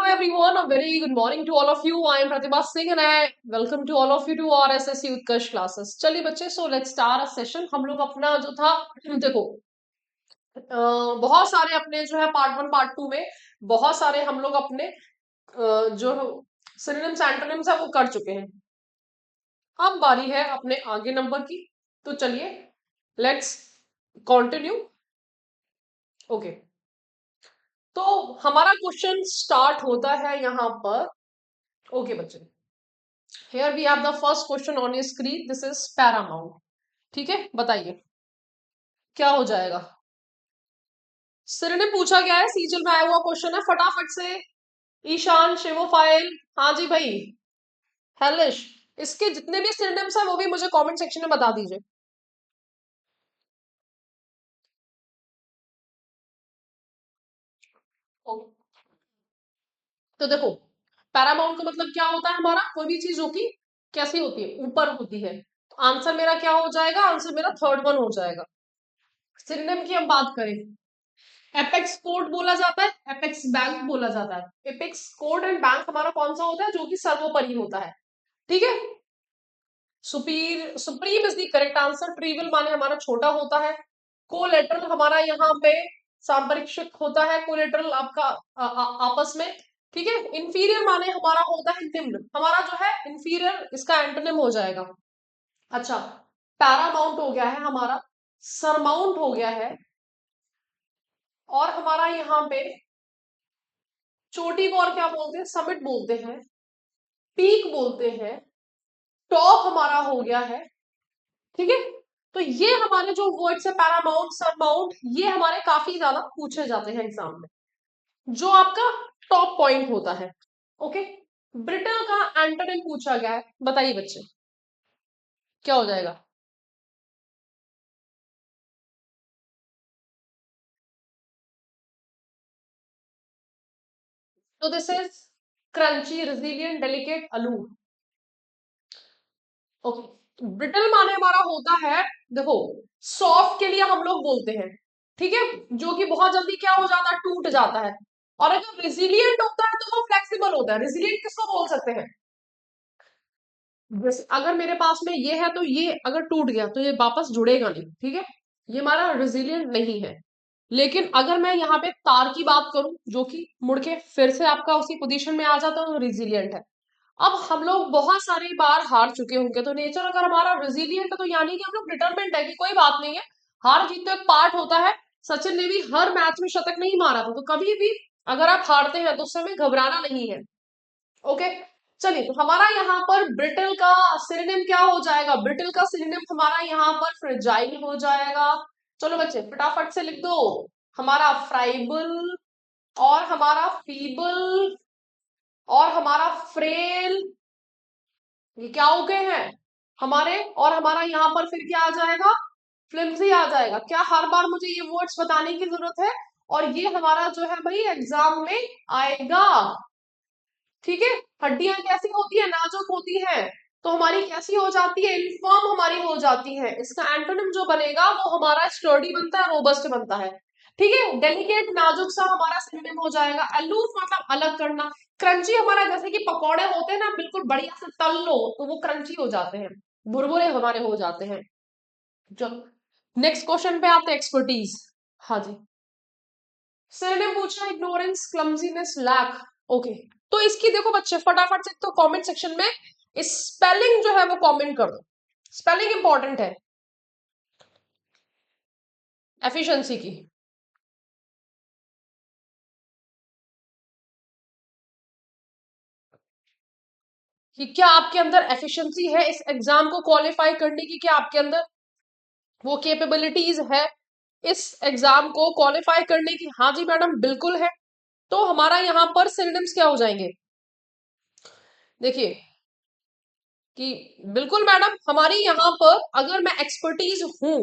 Hello everyone, a very good morning to all of you. I am Pratibha Singh and I welcome to all of you to our SSC Utkarsh classes. चलिए बच्चे, so let's start a session. हम लोग अपना जो था देखो बहुत सारे अपने जो है पार्ट 1 पार्ट 2 में बहुत सारे हम लोग अपने जो सिनोनिम्स एंटोनिम्स है वो कर चुके हैं। अब बारी है अपने आगे नंबर की, तो चलिए लेट्स कंटिन्यू। ओके, तो हमारा क्वेश्चन स्टार्ट होता है यहाँ पर। ओके बच्चे, here we have the first question on your screen. This is paramount. ठीक है, बताइए क्या हो जाएगा। सर ने पूछा गया है, सीजल में आया हुआ क्वेश्चन है, फटाफट से। ईशान, शिवोफाइल, हाँ जी भाई, हेलिश, इसके जितने भी सिनोनिम्स हैं वो भी मुझे कमेंट सेक्शन में बता दीजिए। तो देखो, पैरामाउंट का मतलब क्या होता है, हमारा कोई भी चीज होती कैसी होती है, ऊपर होती है। तो आंसर मेरा क्या हो जाएगा, आंसर मेरा थर्ड वन हो जाएगा। सिनोनिम की हम बात करें, एपेक्स कोड बोला जाता है, एपेक्स बैंक बोला जाता है। एपेक्स कोड एंड बैंक हमारा कौन सा होता है, जो कि सर्वोपरि होता है। ठीक है, supreme is the correct answer. Trivial माने हमारा छोटा होता है। कोलेटरल हमारा यहाँ पे सांपरीक्षक होता है, कोलेटरल आपका आपस में। ठीक है, इंफीरियर माने हमारा होता है निम्न, हमारा जो है इंफीरियर इसका एंटोनिम हो जाएगा। अच्छा, पैरामाउंट हो गया है हमारा, सरमाउंट हो गया है, और हमारा यहाँ पे चोटी को और क्या बोलते हैं, समिट बोलते हैं, पीक बोलते हैं, टॉप हमारा हो गया है। ठीक है, तो ये हमारे जो वर्ड्स है पैरामाउंट, सरमाउंट, ये हमारे काफी ज्यादा पूछे जाते हैं एग्जाम में, जो आपका टॉप पॉइंट होता है। ओके, ब्रिटल का एंटोनिम पूछा गया है, बताइए बच्चे क्या हो जाएगा। तो this is crunchy, resilient, delicate, Alur. Okay, brittle माने हमारा होता है, देखो सॉफ्ट के लिए हम लोग बोलते हैं, ठीक है, जो कि बहुत जल्दी क्या हो जाता है, टूट जाता है। और अगर रेजिलियंट होता है तो वो फ्लेक्सिबल होता है। रेजिलियंट किसको बोल सकते हैं, जैसे अगर मेरे पास में ये है तो ये अगर टूट गया तो ये वापस जुड़ेगा नहीं, ठीक है, ये हमारा रेजिलियंट नहीं है। लेकिन अगर मैं यहाँ पे तार की बात करूं, जो कि मुड़ के फिर से आपका उसी पोजीशन में आ जाता है, तो रेजिलियंट है। अब हम लोग बहुत सारी बार हार चुके होंगे, तो नेचर अगर हमारा रेजिलियंट है तो यानी कि हम लोग डिटरमेंट है कि कोई बात नहीं है, हार जीत तो एक पार्ट होता है। सचिन ने भी हर मैच में शतक नहीं मारा था, तो कभी भी अगर आप हारते हैं तो उस समय घबराना नहीं है। ओके, चलिए, तो हमारा यहाँ पर ब्रिटल का सिनोनिम क्या हो जाएगा, ब्रिटल का सिनोनिम हमारा यहाँ पर फ्रेजाइल हो जाएगा। चलो बच्चे फटाफट से लिख दो, हमारा फ्राइबल, और हमारा फीबल, और हमारा फ्रेल, ये क्या हो गए हैं हमारे। और हमारा यहाँ पर फिर क्या आ जाएगा, फ्लिम्सी आ जाएगा। क्या हर बार मुझे ये वर्ड्स बताने की जरूरत है, और ये हमारा जो है भाई एग्जाम में आएगा। ठीक है, हड्डियां कैसी होती है, नाजुक होती है, तो हमारी कैसी हो जाती है, इनफॉर्म हमारी हो जाती है। इसका एंटोनिम जो बनेगा वो हमारा स्टर्डी बनता है, रोबस्ट बनता है। ठीक है, डेलिकेट नाजुक सा हमारा सिनोनिम हो जाएगा। अलूफ मतलब अलग करना। क्रंची हमारा जैसे कि पकौड़े होते हैं ना, बिल्कुल बढ़िया से तल लो तो वो क्रंची हो जाते हैं, बुरबुरे हमारे हो जाते हैं। चलो नेक्स्ट क्वेश्चन पे आते हैं, एक्सपर्टीज। हाँ जी, सर ने पूछा इग्नोरेंस, क्लमजीनेस, लैक। ओके, तो इसकी देखो बच्चे फटाफट से तो कमेंट सेक्शन में स्पेलिंग जो है वो कमेंट कर दो। स्पेलिंग इंपॉर्टेंट है एफिशिएंसी की। कि क्या आपके अंदर एफिशिएंसी है इस एग्जाम को क्वालिफाई करने की, क्या आपके अंदर वो कैपेबिलिटीज है इस एग्जाम को क्वालिफाई करने की। हाँ जी मैडम, बिल्कुल है। तो हमारा यहाँ पर सिनोनिम्स क्या हो जाएंगे, देखिए कि बिल्कुल मैडम, हमारी यहाँ पर अगर मैं एक्सपर्टीज हूं,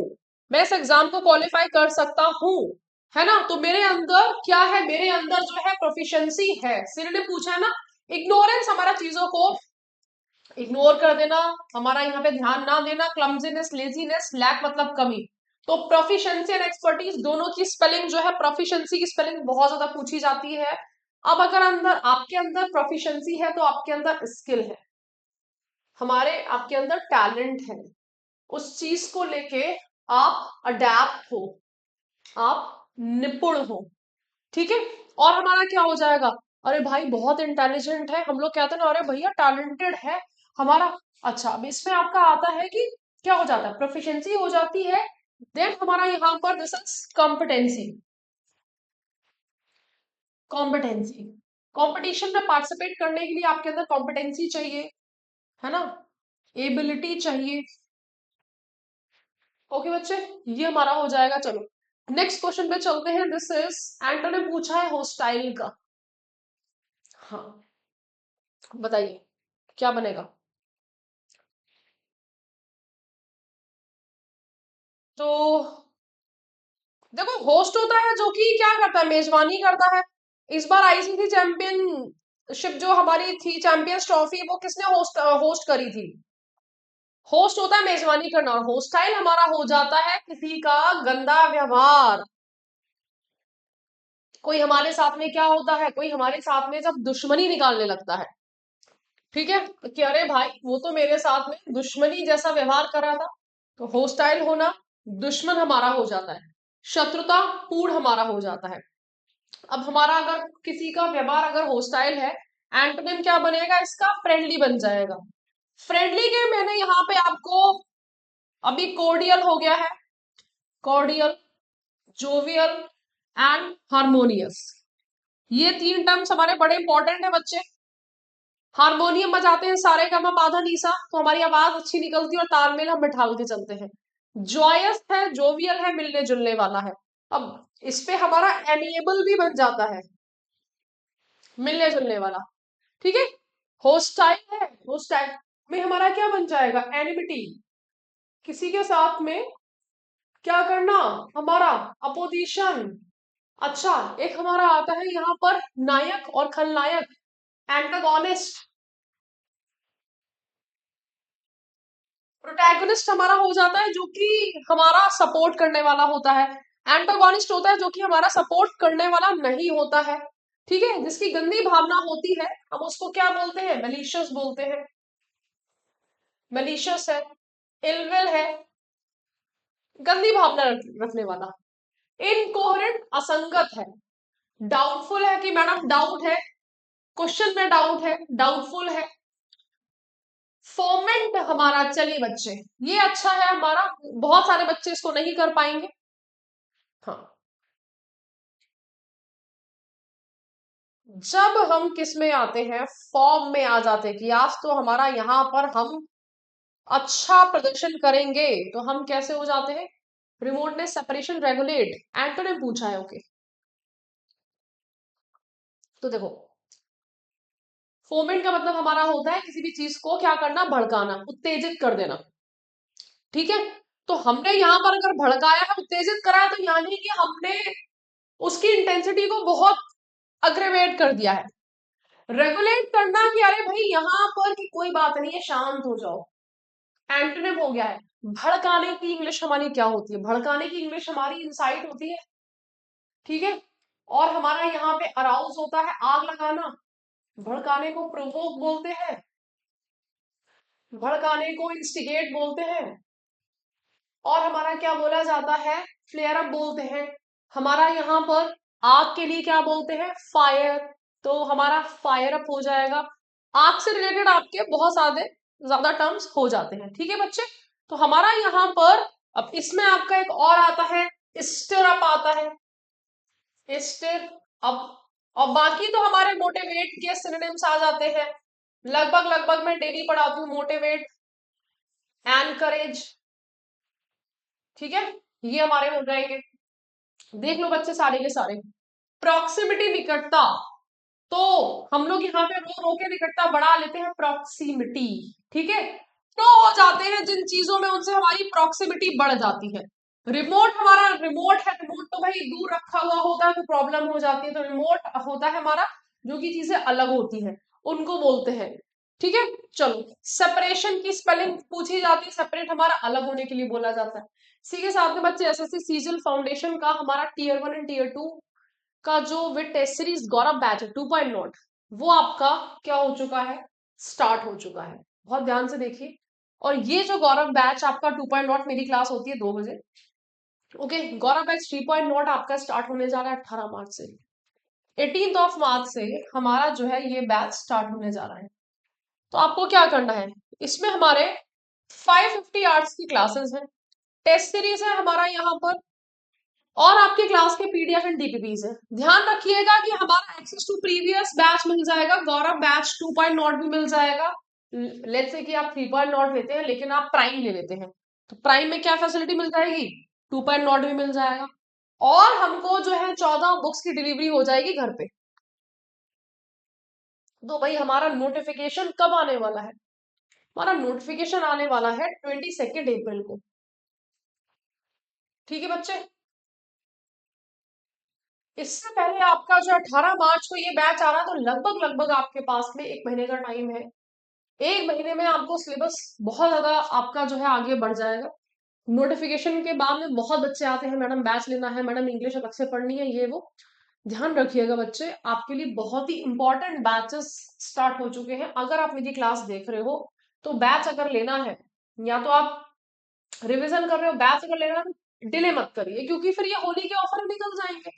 मैं इस एग्जाम को क्वालिफाई कर सकता हूं, है ना, तो मेरे अंदर क्या है, मेरे अंदर जो है प्रोफिशिएंसी है। सिर ने पूछा है ना, इग्नोरेंस हमारा चीजों को इग्नोर कर देना, हमारा यहाँ पे ध्यान ना देना, क्लमजीनेस, लेजीनेस, लैक मतलब कमी। तो प्रोफिशिएंसी एंड एक्सपर्टीज दोनों की स्पेलिंग जो है, प्रोफिशिएंसी की स्पेलिंग बहुत ज्यादा पूछी जाती है, अब अगर अंदर आपके अंदर प्रोफिशिएंसी है तो आपके अंदर स्किल है, हमारे आपके अंदर टैलेंट है, उस चीज को लेके आप अडेप्ट हो, आप निपुण हो, ठीक है। और हमारा क्या हो जाएगा, अरे भाई बहुत इंटेलिजेंट है, हम लोग कहते हैं ना अरे भैया टैलेंटेड है हमारा। अच्छा, अब इसमें आपका आता है कि क्या हो जाता है, प्रोफिशिएंसी हो जाती है। देन हमारा यहाँ पर this is competency. Competency, competition में पार्टिसिपेट करने के लिए आपके अंदर कॉम्पिटेंसी चाहिए, है ना, एबिलिटी चाहिए। ओके बच्चे, ये हमारा हो जाएगा। चलो नेक्स्ट क्वेश्चन पे चलते हैं। दिस इज एंटो ने पूछा है होस्टाइल का। हाँ बताइए क्या बनेगा। तो देखो, होस्ट होता है जो कि क्या करता है, मेजबानी करता है। इस बार आईसीसी चैंपियनशिप जो हमारी थी, चैंपियंस ट्रॉफी, वो किसने होस्ट होस्ट करी थी। होस्ट होता है मेजबानी करना, और होस्टाइल हमारा हो जाता है किसी का गंदा व्यवहार। कोई हमारे साथ में क्या होता है, कोई हमारे साथ में जब दुश्मनी निकालने लगता है, ठीक है, कि अरे भाई वो तो मेरे साथ में दुश्मनी जैसा व्यवहार कर रहा था, तो होस्टाइल होना, दुश्मन हमारा हो जाता है, शत्रुता पूर्ण हमारा हो जाता है। अब हमारा अगर किसी का व्यवहार अगर होस्टाइल है, एंटोनिम क्या बनेगा इसका, फ्रेंडली बन जाएगा। फ्रेंडली के मैंने यहाँ पे आपको अभी कोर्डियल हो गया है, कॉर्डियल, जोवियल एंड हार्मोनियस, ये तीन टर्म्स हमारे बड़े इंपॉर्टेंट है बच्चे। हारमोनियम बजाते हैं सारे गमा पाधा नीसा, तो हमारी आवाज अच्छी निकलती है और तालमेल हम बिठा के चलते हैं। जॉयस है, जोवियल है, मिलने जुलने वाला है। अब इस पे हमारा एमिएबल भी बन जाता है, मिलने जुलने वाला, ठीक है। होस्टाइल है, होस्टाइल में हमारा क्या बन जाएगा, एनिमिटी, किसी के साथ में क्या करना, हमारा अपोजिशन। अच्छा, एक हमारा आता है यहाँ पर नायक और खलनायक, एंटागोनिस्ट। प्रोटैगनिस्ट हमारा हो जाता है जो कि हमारा सपोर्ट करने वाला होता है। एंटागोनिस्ट होता है जो कि हमारा सपोर्ट करने वाला नहीं होता है, ठीक है, जिसकी गंदी भावना होती है, हम उसको क्या बोलते हैं, मैलिशियस बोलते हैं। मैलिशियस है, इलविल है, गंदी भावना रखने वाला। इनकोहेरेंट असंगत है, डाउटफुल है कि मैडम डाउट है, क्वेश्चन में डाउट है, डाउटफुल है। फोमेंट हमारा, चलिए बच्चे ये अच्छा है हमारा, बहुत सारे बच्चे इसको नहीं कर पाएंगे। हाँ, जब हम किस में आते हैं, फॉर्म में आ जाते हैं कि आज तो हमारा यहाँ पर हम अच्छा प्रदर्शन करेंगे, तो हम कैसे हो जाते हैं, रिमोटनेस, सेपरेशन, रेगुलेट। एंटो ने पूछा है, ओके। तो देखो, फोमेंट का मतलब हमारा होता है किसी भी चीज को क्या करना, भड़काना, उत्तेजित कर देना, ठीक है। तो हमने यहाँ पर अगर भड़काया है, उत्तेजित करा है, तो यानी कि हमने उसकी इंटेंसिटी को बहुत अग्रेवेट कर दिया है। रेगुलेट करना कि अरे भाई यहाँ पर कि कोई बात नहीं है, शांत हो जाओ, एंटोनिम हो गया है। भड़काने की इंग्लिश हमारी क्या होती है, भड़काने की इंग्लिश हमारी इंसाइट होती है, ठीक है। और हमारा यहाँ पे अराउज होता है, आग लगाना, भड़काने को प्रोवोक बोलते हैं, भड़काने को इंस्टिगेट बोलते हैं, और हमारा क्या बोला जाता है, फ्लेयर अप बोलते हैं। हमारा यहाँ पर आग के लिए क्या बोलते हैं, फायर, तो हमारा फायर अप हो जाएगा। आग से रिलेटेड आपके बहुत सारे ज्यादा टर्म्स हो जाते हैं, ठीक है बच्चे। तो हमारा यहाँ पर अब इसमें आपका एक और आता है, स्टिर अप आता है, स्टिर अप। और बाकी तो हमारे मोटिवेट के सिनोनिम्स आ जाते हैं, लगभग लगभग मैं डेली पढ़ाती हूँ, मोटिवेट, एनकरेज, ठीक है, ये हमारे हो जाएंगे। देख लो बच्चे सारे के सारे। प्रॉक्सिमिटी, निकटता, तो हम लोग यहाँ पे रो रो के निकटता बढ़ा लेते हैं, प्रॉक्सिमिटी, ठीक है। तो हो जाते हैं जिन चीजों में, उनसे हमारी प्रॉक्सिमिटी बढ़ जाती है। रिमोट हमारा, रिमोट है, रिमोट तो भाई दूर रखा हुआ होता है तो प्रॉब्लम हो जाती है, तो रिमोट होता है हमारा जो कि चीजें अलग होती हैं, उनको बोलते हैं, ठीक है। चलो, सेपरेशन की स्पेलिंग पूछी जाती है, सेपरेट हमारा अलग होने के लिए बोला जाता है। इसी के साथ में बच्चे एसएससी सीजल फाउंडेशन का हमारा टीयर 1 एंड टीयर 2 का जो with test series Gaurav batch है 2.0, वो आपका क्या हो चुका है, स्टार्ट हो चुका है। बहुत ध्यान से देखिए। और ये जो गौरव बैच आपका 2.0, मेरी क्लास होती है 2 बजे। ओके, गौरव बैच 3.0 आपका स्टार्ट होने जा रहा है 18 मार्च से। 18 मार्च से हमारा जो है ये बैच स्टार्ट होने जा रहा है। तो आपको क्या करना है, इसमें हमारे 550 आवर्स की क्लासेस हैं, टेस्ट सीरीज है हमारा यहाँ पर, और आपके क्लास के पीडीएफ एंड डीपीपीज है। ध्यान रखिएगा कि हमारा एक्सेस टू प्रीवियस बैच मिल जाएगा, गौरव बैच 2.0 भी मिल जाएगा। लेट्स से कि आप 3.0 लेते हैं लेकिन आप प्राइम ले लेते हैं, तो प्राइम में क्या फैसिलिटी मिल जाएगी, 2.0 भी मिल जाएगा। और हमको जो है 14 बुक्स की डिलीवरी हो जाएगी घर पे। तो भाई हमारा नोटिफिकेशन कब आने वाला है, हमारा नोटिफिकेशन आने वाला है 22 अप्रैल को। ठीक है बच्चे, इससे पहले आपका जो 18 मार्च को ये बैच आ रहा है, तो लगभग लगभग आपके पास में 1 महीने का टाइम है। 1 महीने में आपको सिलेबस बहुत ज्यादा आपका जो है आगे बढ़ जाएगा। नोटिफिकेशन के बाद में बहुत बच्चे आते हैं, मैडम बैच लेना है, मैडम इंग्लिश अलग से पढ़नी है, ये वो। ध्यान रखिएगा बच्चे, आपके लिए बहुत ही इंपॉर्टेंट बैचेस स्टार्ट हो चुके हैं। अगर आप मेरी क्लास देख रहे हो तो बैच अगर लेना है, या तो आप रिवीजन कर रहे हो, बैच अगर लेना है तो डिले मत करिए, क्योंकि फिर ये होली के ऑफर निकल जाएंगे,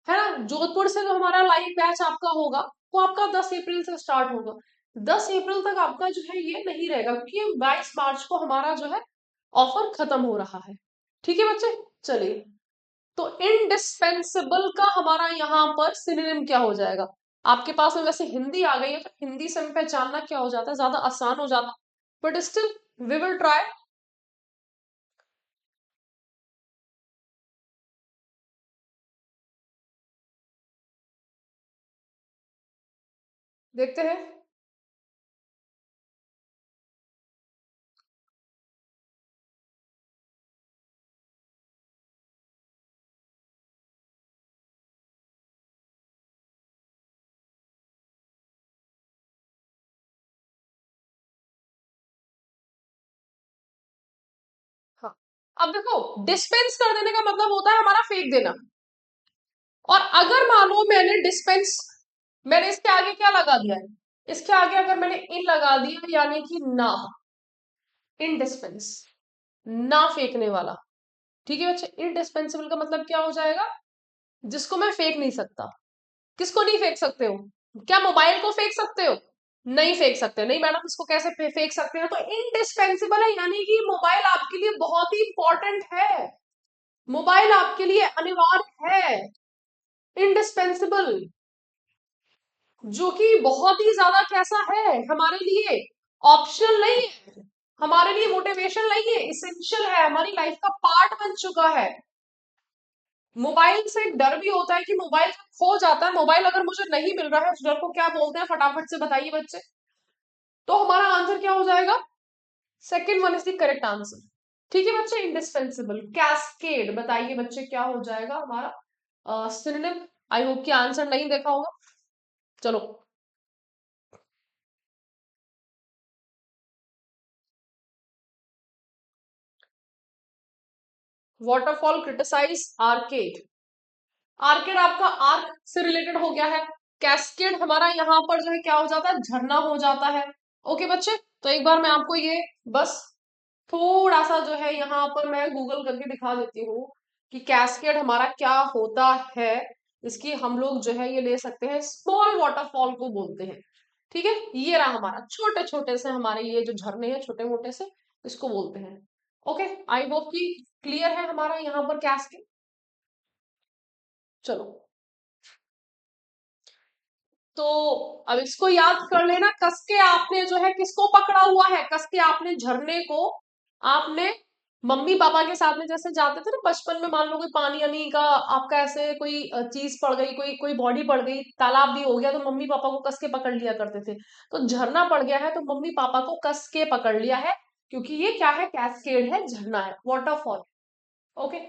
है ना। जोधपुर से जो हमारा लाइव बैच आपका होगा वो आपका 10 अप्रैल से स्टार्ट होगा। 10 अप्रैल तक आपका जो है ये नहीं रहेगा, क्योंकि 22 मार्च को हमारा जो है ऑफर खत्म हो रहा है। ठीक है बच्चे, चलिए। तो इनडिस्पेंसिबल का हमारा यहाँ पर सिनोनिम क्या हो जाएगा, आपके पास में वैसे हिंदी आ गई है तो हिंदी से हमें पहचानना क्या हो जाता है, ज्यादा आसान हो जाता, but still we will try. देखते हैं। हाँ, अब देखो, डिस्पेंस कर देने का मतलब होता है हमारा फेंक देना। और अगर मानो मैंने डिस्पेंस, मैंने इसके आगे क्या लगा दिया है, इसके आगे अगर मैंने इन लगा दिया, यानी कि ना, इनडिस्पेंस, ना फेंकने वाला। ठीक है बच्चे, इनडिस्पेंसिबल का मतलब क्या हो जाएगा, जिसको मैं फेंक नहीं सकता। किसको नहीं फेंक सकते हो, क्या मोबाइल को फेंक सकते हो, नहीं फेंक सकते, नहीं मैडम इसको कैसे फेंक सकते हैं, तो इनडिस्पेंसिबल है, यानी कि मोबाइल आपके लिए बहुत ही इंपॉर्टेंट है, मोबाइल आपके लिए अनिवार्य है, इनडिस्पेंसिबल, जो कि बहुत ही ज्यादा कैसा है हमारे लिए, ऑप्शनल नहीं है, हमारे लिए मोटिवेशन नहीं है, इसेंशियल है, हमारी लाइफ का पार्ट बन चुका है। मोबाइल से एक डर भी होता है कि मोबाइल खो जाता है, मोबाइल अगर मुझे नहीं मिल रहा है, उस डर को क्या बोलते हैं, फटाफट से बताइए बच्चे। तो हमारा आंसर क्या हो जाएगा, second one is the correct answer. ठीक है बच्चे, इंडिस्पेंसिबल। कैस्केड, बताइए बच्चे क्या हो जाएगा हमारा सिनोनिम। आई होप कि आंसर नहीं देखा होगा। चलो, वाटरफॉल क्रिटिसाइज आर्केड, आर्केड आपका आर्क से रिलेटेड हो गया है। कैस्केड हमारा यहाँ पर जो है क्या हो जाता है, झरना हो जाता है। ओके बच्चे, तो एक बार मैं आपको ये बस थोड़ा सा जो है यहाँ पर मैं गूगल करके दिखा देती हूँ कि कैस्केड हमारा क्या होता है। इसकी हम लोग जो है ये ले सकते हैं, स्मॉल वाटरफॉल को बोलते हैं। ठीक है, ये रहा हमारा छोटे छोटे से हमारे ये जो झरने हैं छोटे मोटे से, इसको बोलते हैं। ओके, आई होप कि क्लियर है हमारा यहाँ पर कैस्केड। चलो, तो अब इसको याद कर लेना, कस के आपने जो है किसको पकड़ा हुआ है, कस के आपने झरने को, आपने मम्मी पापा के साथ में जैसे जाते थे ना बचपन में, मान लो कोई पानी यानी का आपका ऐसे कोई चीज पड़ गई, कोई कोई बॉडी पड़ गई, तालाब भी हो गया, तो मम्मी पापा को कस के पकड़ लिया करते थे। तो झरना पड़ गया है तो मम्मी पापा को कस के पकड़ लिया है, क्योंकि ये क्या है, कैस्केड है, झरना है, वाटरफॉल। ओके,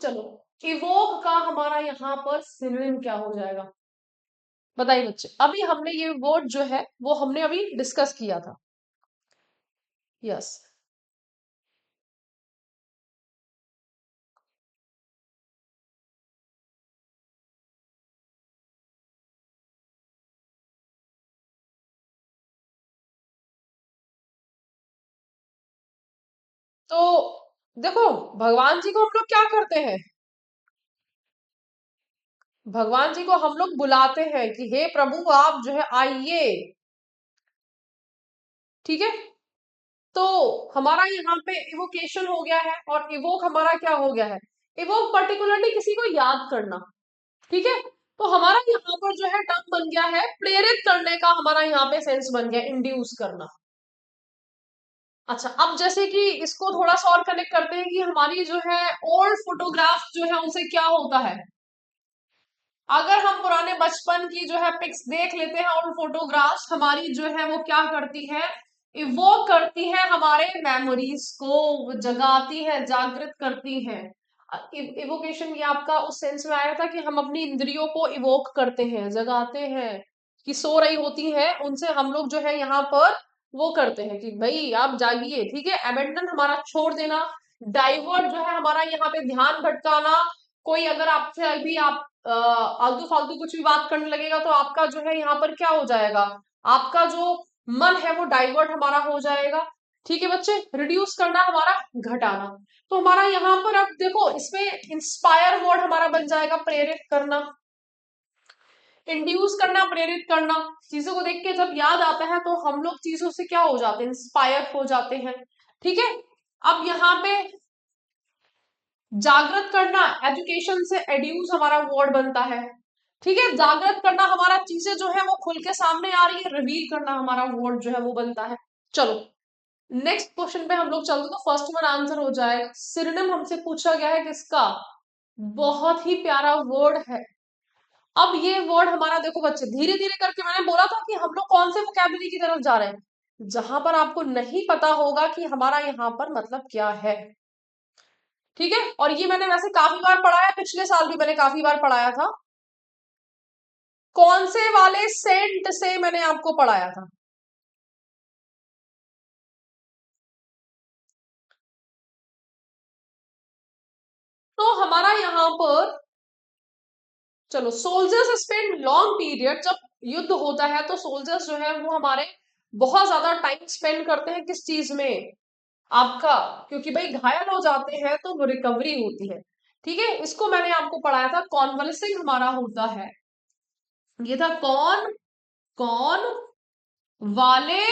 चलो, इवोक का हमारा यहाँ पर सिनोनिम क्या हो जाएगा, बताइए बच्चे। अभी हमने ये वर्ड जो है वो हमने अभी डिस्कस किया था। यस, तो देखो, भगवान जी को हम लोग क्या करते हैं, भगवान जी को हम लोग बुलाते हैं कि हे प्रभु आप जो है आइए, ठीक है। तो हमारा यहाँ पे इवोकेशन हो गया है, और इवोक हमारा क्या हो गया है, इवोक पर्टिकुलरली किसी को याद करना, ठीक है। तो हमारा यहाँ पर जो है टर्म बन गया है प्रेरित करने का, हमारा यहाँ पे सेंस बन गया इंड्यूस करना। अच्छा, अब जैसे कि इसको थोड़ा सा और कनेक्ट करते हैं कि हमारी जो है ओल्ड फोटोग्राफ जो है उनसे क्या होता है, अगर हम पुराने बचपन की जो है पिक्स देख लेते हैं और फोटोग्राफ्स हमारी जो है वो क्या करती है, इवोक करती है हमारे मेमोरीज को, वो जगाती है, जागृत करती है। इवोकेशन ये आपका उस सेंस में आया था कि हम अपनी इंद्रियों को इवोक करते हैं, जगाते हैं, कि सो रही होती है उनसे हम लोग जो है यहाँ पर वो करते हैं कि भाई आप जागिए, ठीक है। अबेंडन हमारा छोड़ देना, डाइवर्ट जो है हमारा यहाँ पे ध्यान भटकाना, कोई अगर आपसे अभी आप आलतू फालतू कुछ भी बात करने लगेगा तो आपका जो है यहाँ पर क्या हो जाएगा, आपका जो मन है वो डाइवर्ट हमारा हो जाएगा, ठीक है बच्चे। रिड्यूस करना हमारा घटाना। तो हमारा यहाँ पर अब देखो इसमें इंस्पायर वर्ड हमारा बन जाएगा प्रेरित करना, इंड्यूस करना, प्रेरित करना। चीजों को देख के जब याद आता है तो हम लोग चीजों से क्या हो जाते हैं, इंस्पायर हो जाते हैं, ठीक है। अब यहाँ पे जागृत करना, एजुकेशन से एड्यूस हमारा वर्ड बनता है, ठीक है। जागृत करना हमारा चीजें जो है वो खुल के सामने आ रही है, रिवील करना हमारा वर्ड जो है वो बनता है। चलो नेक्स्ट क्वेश्चन पे हम लोग चलते, तो फर्स्ट वन आंसर हो जाएगा सिनोनिम, हमसे पूछा गया है किसका, बहुत ही प्यारा वर्ड है। अब ये वर्ड हमारा देखो बच्चे, धीरे धीरे करके मैंने बोला था कि हम लोग कौन से वोकैबुलरी की तरफ जा रहे हैं, जहां पर आपको नहीं पता होगा कि हमारा यहाँ पर मतलब क्या है, ठीक है। और ये मैंने वैसे काफी बार पढ़ाया, पिछले साल भी मैंने काफी बार पढ़ाया था। कौन से वाले सेंट से मैंने आपको पढ़ाया था, तो हमारा यहाँ पर चलो, सोल्जर्स स्पेंड लॉन्ग पीरियड, जब युद्ध होता है तो सोल्जर्स जो है वो हमारे बहुत ज्यादा टाइम स्पेंड करते हैं किस चीज में, आपका, क्योंकि भाई घायल हो जाते हैं तो वो रिकवरी होती है, ठीक है। इसको मैंने आपको पढ़ाया था, कॉन्वलसिंग हमारा होता है, ये था कौन वाले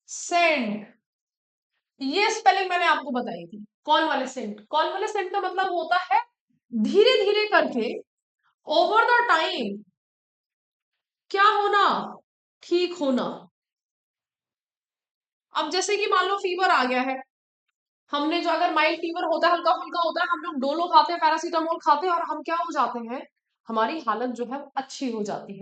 सेंट, ये स्पेलिंग मैंने आपको बताई थी। कॉन्वालेसेंट, कॉन्वालेसेंट का मतलब होता है धीरे धीरे करके, ओवर द टाइम क्या होना, ठीक होना। अब जैसे कि मान लो फीवर आ गया है, हमने जो अगर माइल्ड फीवर होता है, हल्का फुल्का होता है, हम लोग डोलो खाते हैं, पैरासीटामोल खाते हैं, और हम क्या हो जाते हैं, हमारी हालत जो है वो अच्छी हो जाती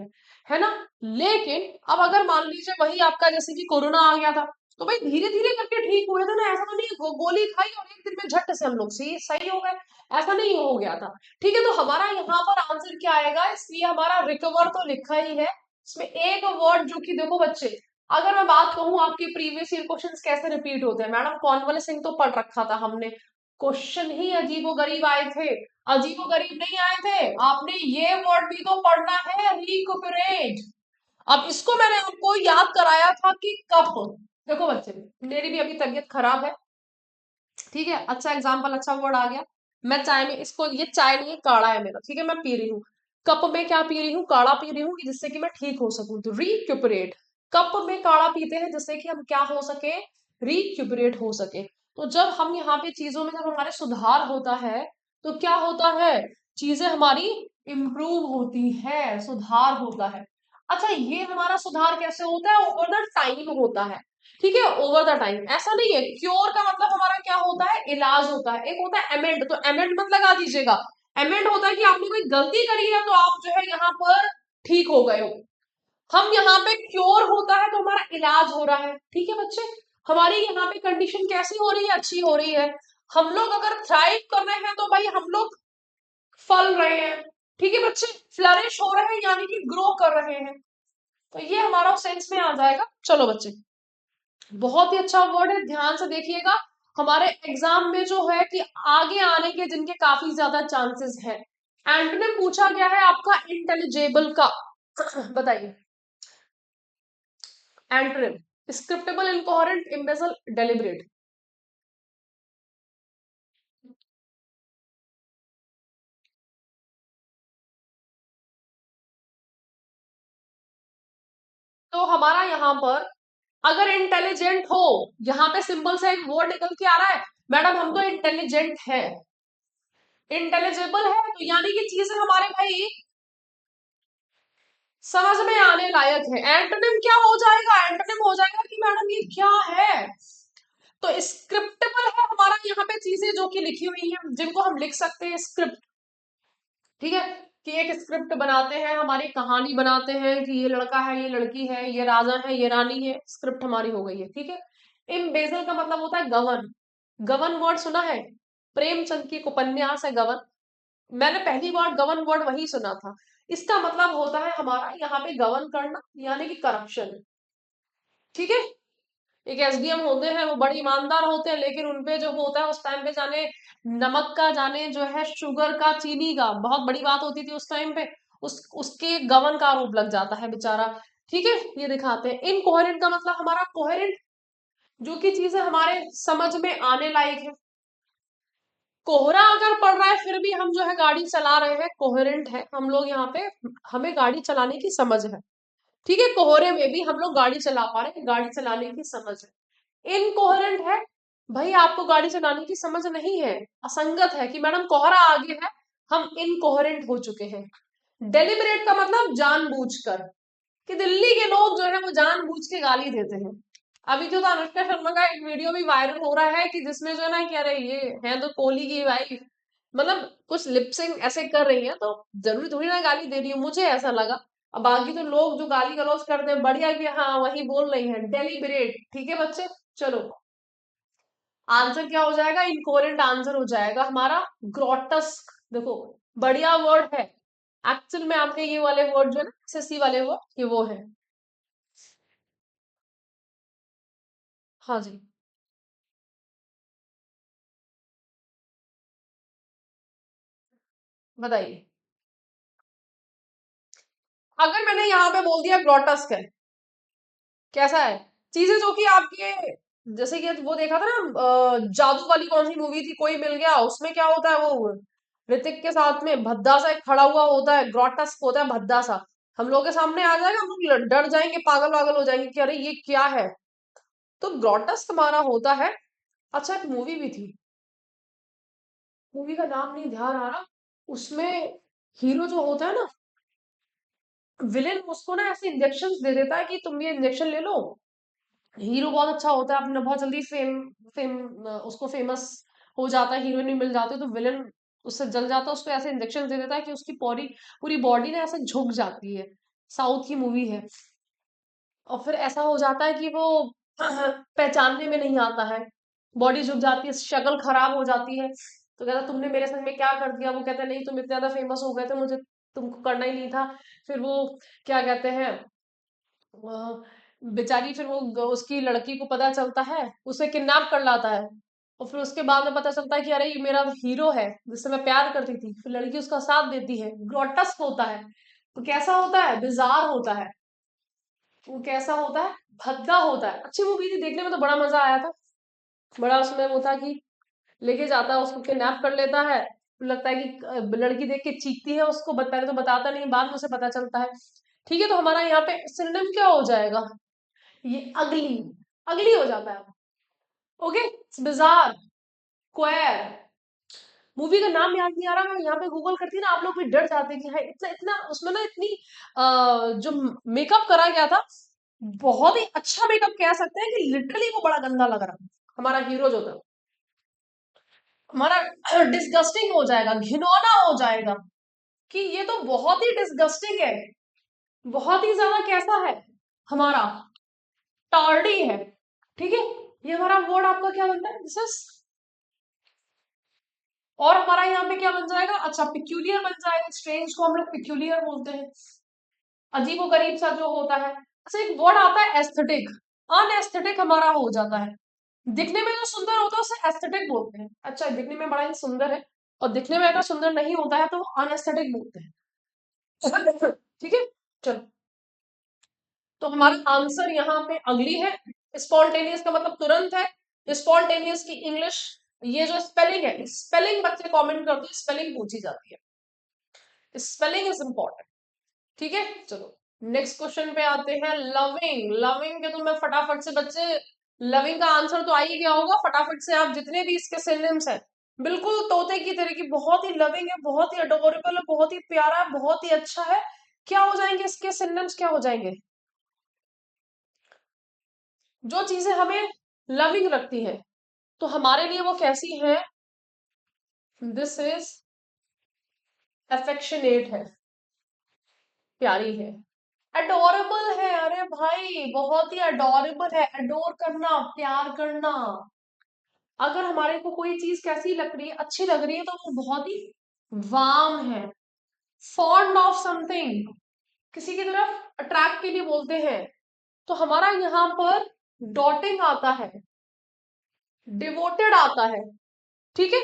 है ना। लेकिन अब अगर मान लीजिए वही आपका जैसे कि कोरोना आ गया था, तो भाई धीरे धीरे करके ठीक हुए थे ना, ऐसा तो नहीं गोली खाई और एक दिन में झट से हम लोग सही सही हो गए, ऐसा नहीं हो गया था, ठीक है। तो हमारा यहाँ पर आंसर क्या आएगा, इसलिए हमारा रिकवर तो लिखा ही है, इसमें एक वर्ड जो कि देखो बच्चे, अगर मैं बात कहूं आपके प्रीवियस ईयर क्वेश्चंस कैसे रिपीट होते हैं, मैडम कॉन्वलेसिंग तो पढ़ रखा था हमने, क्वेश्चन ही अजीबो गरीब आए थे, अजीबो गरीब नहीं आए थे, आपने ये वर्ड भी तो पढ़ना है, रिकुपरेट। अब इसको मैंने आपको याद कराया था कि कप, देखो बच्चे मेरी भी अभी तबीयत खराब है, ठीक है, अच्छा एग्जाम्पल, अच्छा वर्ड आ गया, मैं चाय में इसको, ये चाय नहीं है काढ़ा है मेरा, ठीक है, मैं पी रही हूँ, कप में क्या पी रही हूँ, काढ़ा पी रही हूँ, जिससे कि मैं ठीक हो सकूं, तो रिक्यूपरेट, कप में काढ़ा पीते हैं जिससे कि हम क्या हो सके, रिक्यूपरेट हो सके। तो जब हम यहाँ पे चीजों में जब हमारे सुधार होता है तो क्या होता है, चीजें हमारी इम्प्रूव होती है, सुधार होता है। अच्छा, ये हमारा सुधार कैसे होता है, ओवर द टाइम होता है, ठीक है, ओवर द टाइम, ऐसा नहीं है। क्योर का मतलब हमारा क्या होता है, इलाज होता है, एक होता है एमेंड, तो एमेंड मत लगा दीजिएगा, एमेंड होता है कि आपने कोई गलती करी है तो आप जो है यहाँ पर ठीक हो गए हो, हम यहाँ पे क्योर होता है तो हमारा इलाज हो रहा है, ठीक है बच्चे। हमारी यहाँ पे कंडीशन कैसी हो रही है, अच्छी हो रही है, हम लोग अगर थ्राइव कर रहे हैं तो भाई हम लोग फल रहे हैं, ठीक है बच्चे, फ्लरिश हो रहे हैं यानी कि ग्रो कर रहे हैं, तो ये हमारा सेंस में आ जाएगा। चलो बच्चे, बहुत ही अच्छा वर्ड है, ध्यान से देखिएगा, हमारे एग्जाम में जो है कि आगे आने के जिनके काफी ज्यादा चांसेस हैं। एंटोनिम पूछा गया है आपका इंटेलिजेबल का, बताइए एंटोनिम, स्क्रिप्टेबल, इनकोहेरेंट, इम्बेसिल, डेलिब्रेट। तो हमारा यहाँ पर अगर इंटेलिजेंट हो, यहाँ पे सिंपल सा एक वर्ड निकल के आ रहा है, मैडम हम तो इंटेलिजेंट है, इंटेलिजिबल है, तो यानी कि चीजें हमारे भाई समझ में आने लायक है। एंटोनिम क्या हो जाएगा? एंटोनिम हो जाएगा कि मैडम ये क्या है, तो स्क्रिप्टेबल है हमारा यहाँ पे चीजें जो कि लिखी हुई है, जिनको हम लिख सकते हैं स्क्रिप्ट। ठीक है, कि एक स्क्रिप्ट बनाते हैं, हमारी कहानी बनाते हैं कि ये लड़का है, ये लड़की है, ये राजा है, ये रानी है, स्क्रिप्ट हमारी हो गई है। ठीक है, इम्बेजल का मतलब होता है गवर्न। गवर्न वर्ड सुना है? प्रेमचंद की एक उपन्यास है गवर्न, मैंने पहली बार गवर्न वर्ड वही सुना था। इसका मतलब होता है हमारा यहाँ पे गवर्न करना, यानी कि करप्शन। ठीक है, एक एसडीएम होते हैं, वो बड़े ईमानदार होते हैं, लेकिन उनपे जो होता है उस टाइम पे जाने नमक का, जाने जो है शुगर का, चीनी का, बहुत बड़ी बात होती थी उस टाइम पे, उसके गबन का आरोप लग जाता है बेचारा। ठीक है, ये दिखाते हैं। इनकोहेरेंट का मतलब हमारा कोहेरेंट, जो कि चीजें हमारे समझ में आने लायक है। कोहरा अगर पड़ रहा है फिर भी हम जो है गाड़ी चला रहे हैं, कोहेरेंट है हम लोग यहाँ पे, हमें गाड़ी चलाने की समझ है। ठीक है, कोहरे में भी हम लोग गाड़ी चला पा रहे हैं, गाड़ी चलाने की समझ है। इनकोहेरेंट है, भाई आपको गाड़ी चलाने की समझ नहीं है, असंगत है, कि मैडम कोहरा आगे है, हम इनकोहेरेंट हो चुके हैं। डेलिबरेट का मतलब जानबूझकर, कि दिल्ली के लोग जो है वो जानबूझ के गाली देते हैं। अभी जो तो अनुष्का शर्मा का एक वीडियो भी वायरल हो रहा है कि जिसमें जो है ना, कह रहे ये है तो कोहली की वाइफ, मतलब कुछ लिपसिंग ऐसे कर रही है, तो जरूरी थोड़ी ना गाली दे रही है, मुझे ऐसा लगा। अब बाकी तो लोग जो गाली गलौज करते हैं, बढ़िया कि हाँ वही बोल रही है, डेलिबरेट। ठीक है बच्चे, चलो आंसर क्या हो जाएगा? इनकोरेंट आंसर हो जाएगा हमारा ग्रोटस्क। देखो बढ़िया वर्ड है, एक्चुअल में आपके ये वाले वर्ड जो है ना, एसएससी वाले वर्ड, ये वो है। हाँ जी, बताइए। अगर मैंने यहाँ पे बोल दिया ग्रोटस्क है, कैसा है? चीजें जो कि आपके, जैसे कि वो देखा था ना, जादू वाली कौन सी मूवी थी, कोई मिल गया, उसमें क्या होता है, वो ऋतिक के साथ में भद्दा सा एक खड़ा हुआ होता है, ग्रोटस्क होता है भद्दा सा, हम लोग के सामने आ जाएगा, हम लोग डर जाएंगे, पागल पागल हो जाएंगे कि अरे ये क्या है। तो ग्रोटस्क हमारा होता है। अच्छा एक मूवी भी थी, मूवी का नाम नहीं ध्यान आ रहा, उसमें हीरो जो होता है ना, विलेन उसको ना ऐसे इंजेक्शन दे देता है कि तुम ये इंजेक्शन ले लो। हीरो बहुत अच्छा होता है, अपना बहुत जल्दी उसको फेमस हो जाता है, हीरोइन भी मिल जाती है, तो विलेन उससे जल जाता है, उसको ऐसे इंजेक्शन दे देता है कि उसकी पूरी पूरी बॉडी ना ऐसे झुक जाती है। साउथ की मूवी है। और फिर ऐसा हो जाता है कि वो पहचानने में नहीं आता है, बॉडी झुक जाती है, शक्ल खराब हो जाती है। तो कहता तुमने मेरे संग में क्या कर दिया? वो कहता नहीं, तुम इतने ज्यादा फेमस हो गए थे, मुझे तुमको करना ही नहीं था। फिर वो क्या कहते हैं, बेचारी, फिर वो उसकी लड़की को पता चलता है, उसे किडनैप कर लाता है, और फिर उसके बाद में पता चलता है कि अरे ये मेरा हीरो है जिससे मैं प्यार करती थी, फिर लड़की उसका साथ देती है। ग्रोटस्क होता है, तो कैसा होता है? बिजार होता है। वो कैसा होता है? भद्दा होता है। अच्छी मूवी थी, देखने में तो बड़ा मजा आया था। बड़ा उसमें वो था कि लेके जाता है उसको, किडनैप कर लेता है, फिर लगता है कि लड़की देख के चीखती है उसको, पहले तो बताता नहीं, बाद में उसे पता चलता है। ठीक है, तो हमारा यहाँ पे सिनोनिम क्या हो जाएगा? ये अगली, अगली हो जाता है। Okay, bizarre, क्वेर। मूवी का नाम याद नहीं आ रहा, मैं यहाँ पे गूगल करती ना, आप लोग भी डर जाते कि है इतना इतना उसमें ना, इतनी जो मेकअप करा गया था, बहुत ही अच्छा मेकअप कह सकते हैं, कि लिटरली वो बड़ा गंदा लग रहा था। हमारा हीरो जो था, हमारा डिस्गस्टिंग हो जाएगा, घिनौना हो जाएगा, कि ये तो बहुत ही डिस्गस्टिंग है, बहुत ही ज्यादा कैसा है, हमारा टार्डी है। ठीक है, ये हमारा वर्ड आपका क्या बनता है? दिस इज, और हमारा यहाँ पे क्या बन जाएगा? अच्छा पिक्यूलियर बन जाएगा, स्ट्रेंज को हम लोग पिक्यूलियर बोलते हैं, अजीबो गरीब सा जो होता है। अच्छा एक वर्ड आता है एस्थेटिक, अनएस्थेटिक हमारा हो जाता है, दिखने में जो सुंदर होता है उसे एस्थेटिक बोलते हैं। अच्छा दिखने में बड़ा ही सुंदर है, और दिखने में अगर सुंदर नहीं होता है तो वो अनएस्थेटिक बोलते हैं। ठीक है, चलो, तो हमारा आंसर यहाँ पे अगली है। स्पॉन्टेनियस का मतलब तुरंत है, स्पॉन्टेनियस की इंग्लिश, ये जो स्पेलिंग है, स्पेलिंग बच्चे कमेंट करते हैं, स्पेलिंग पूछी जाती है, स्पेलिंग इज इंपॉर्टेंट। ठीक है, चलो नेक्स्ट क्वेश्चन पे आते हैं। लविंग, लविंग के तो मैं फटाफट से बच्चे, लविंग का आंसर तो आ ही गया होगा। फटाफट से आप जितने भी इसके सिनोनिम्स हैं, बिल्कुल तोते की तरह की, बहुत ही लविंग है, बहुत ही अडोरेबल है, बहुत ही प्यारा है, बहुत ही अच्छा है। क्या हो जाएंगे इसके सिनोनिम्स, क्या हो जाएंगे? जो चीजें हमें लविंग रखती है तो हमारे लिए वो कैसी है? दिस इज अफेक्शनेट है, प्यारी है, अडोरेबल है। अरे भाई बहुत ही अडोरेबल है, अडोर करना, प्यार करना। अगर हमारे को कोई चीज कैसी लग रही है, अच्छी लग रही है, तो वो बहुत ही वार्म है। फॉन्ड ऑफ समथिंग, किसी की तरफ अट्रैक्ट के लिए बोलते हैं, तो हमारा यहाँ पर डॉटिंग आता है, डिवोटेड आता है, ठीक है।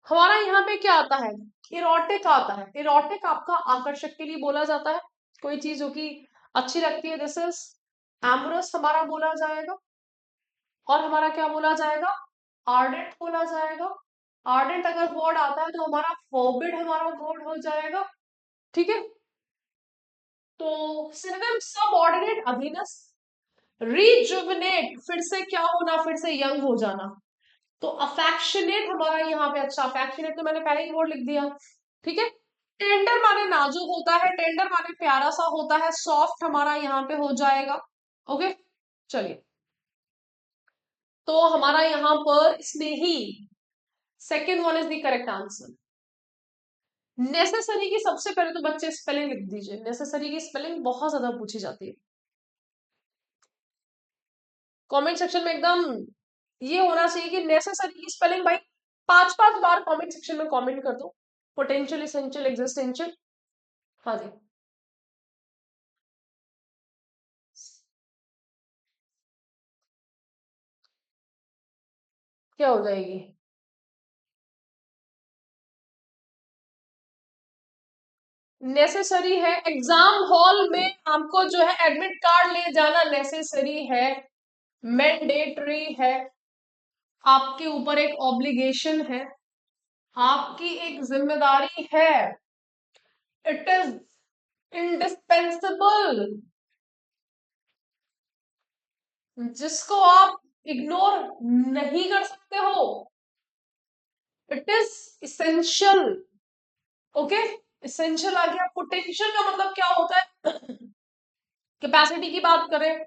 हमारा यहाँ पे क्या आता है? इरोटिक आता है। इरोटिक आपका आकर्षक के लिए बोला जाता है, कोई चीज जो कि अच्छी लगती है। दिस इज एमोरस हमारा बोला जाएगा। और हमारा क्या बोला जाएगा? आर्डेंट बोला जाएगा। आर्डेंट अगर वर्ड आता है तो हमारा फॉरबिड हमारा वर्ड हो जाएगा, ठीक है। तो सिनोनिम सबऑर्डिनेट, अधीनस। रिजुविनेट, फिर से क्या होना, फिर से यंग हो जाना। तो अफेक्शनेट हमारा यहाँ पे, अच्छा अफेक्शनेट तो मैंने पहले ही वर्ड लिख दिया, ठीक है। टेंडर माने नाजुक होता है, टेंडर माने प्यारा सा होता है, सॉफ्ट हमारा यहाँ पे हो जाएगा। ओके, चलिए। तो हमारा यहाँ पर Snehi, second one is the correct answer. Necessary की सबसे पहले तो बच्चे स्पेलिंग लिख दीजिए। नेसेसरी की स्पेलिंग बहुत ज्यादा पूछी जाती है कमेंट सेक्शन में, एकदम ये होना चाहिए कि नेसेसरी की स्पेलिंग भाई 5-5 बार कमेंट सेक्शन में कमेंट कर दो। Potential, essential, existential. हाँ जी, क्या हो जाएगी? नेसेसरी है, एग्जाम हॉल में आपको जो है एडमिट कार्ड ले जाना नेसेसरी है, मैंडेटरी है, आपके ऊपर एक ऑब्लिगेशन है, आपकी एक जिम्मेदारी है, इट इज इंडिस्पेंसिबल, जिसको आप इग्नोर नहीं कर सकते हो, it is essential. Okay, essential आ गया। पोटेंशियल का मतलब क्या होता है? कैपेसिटी की बात करें।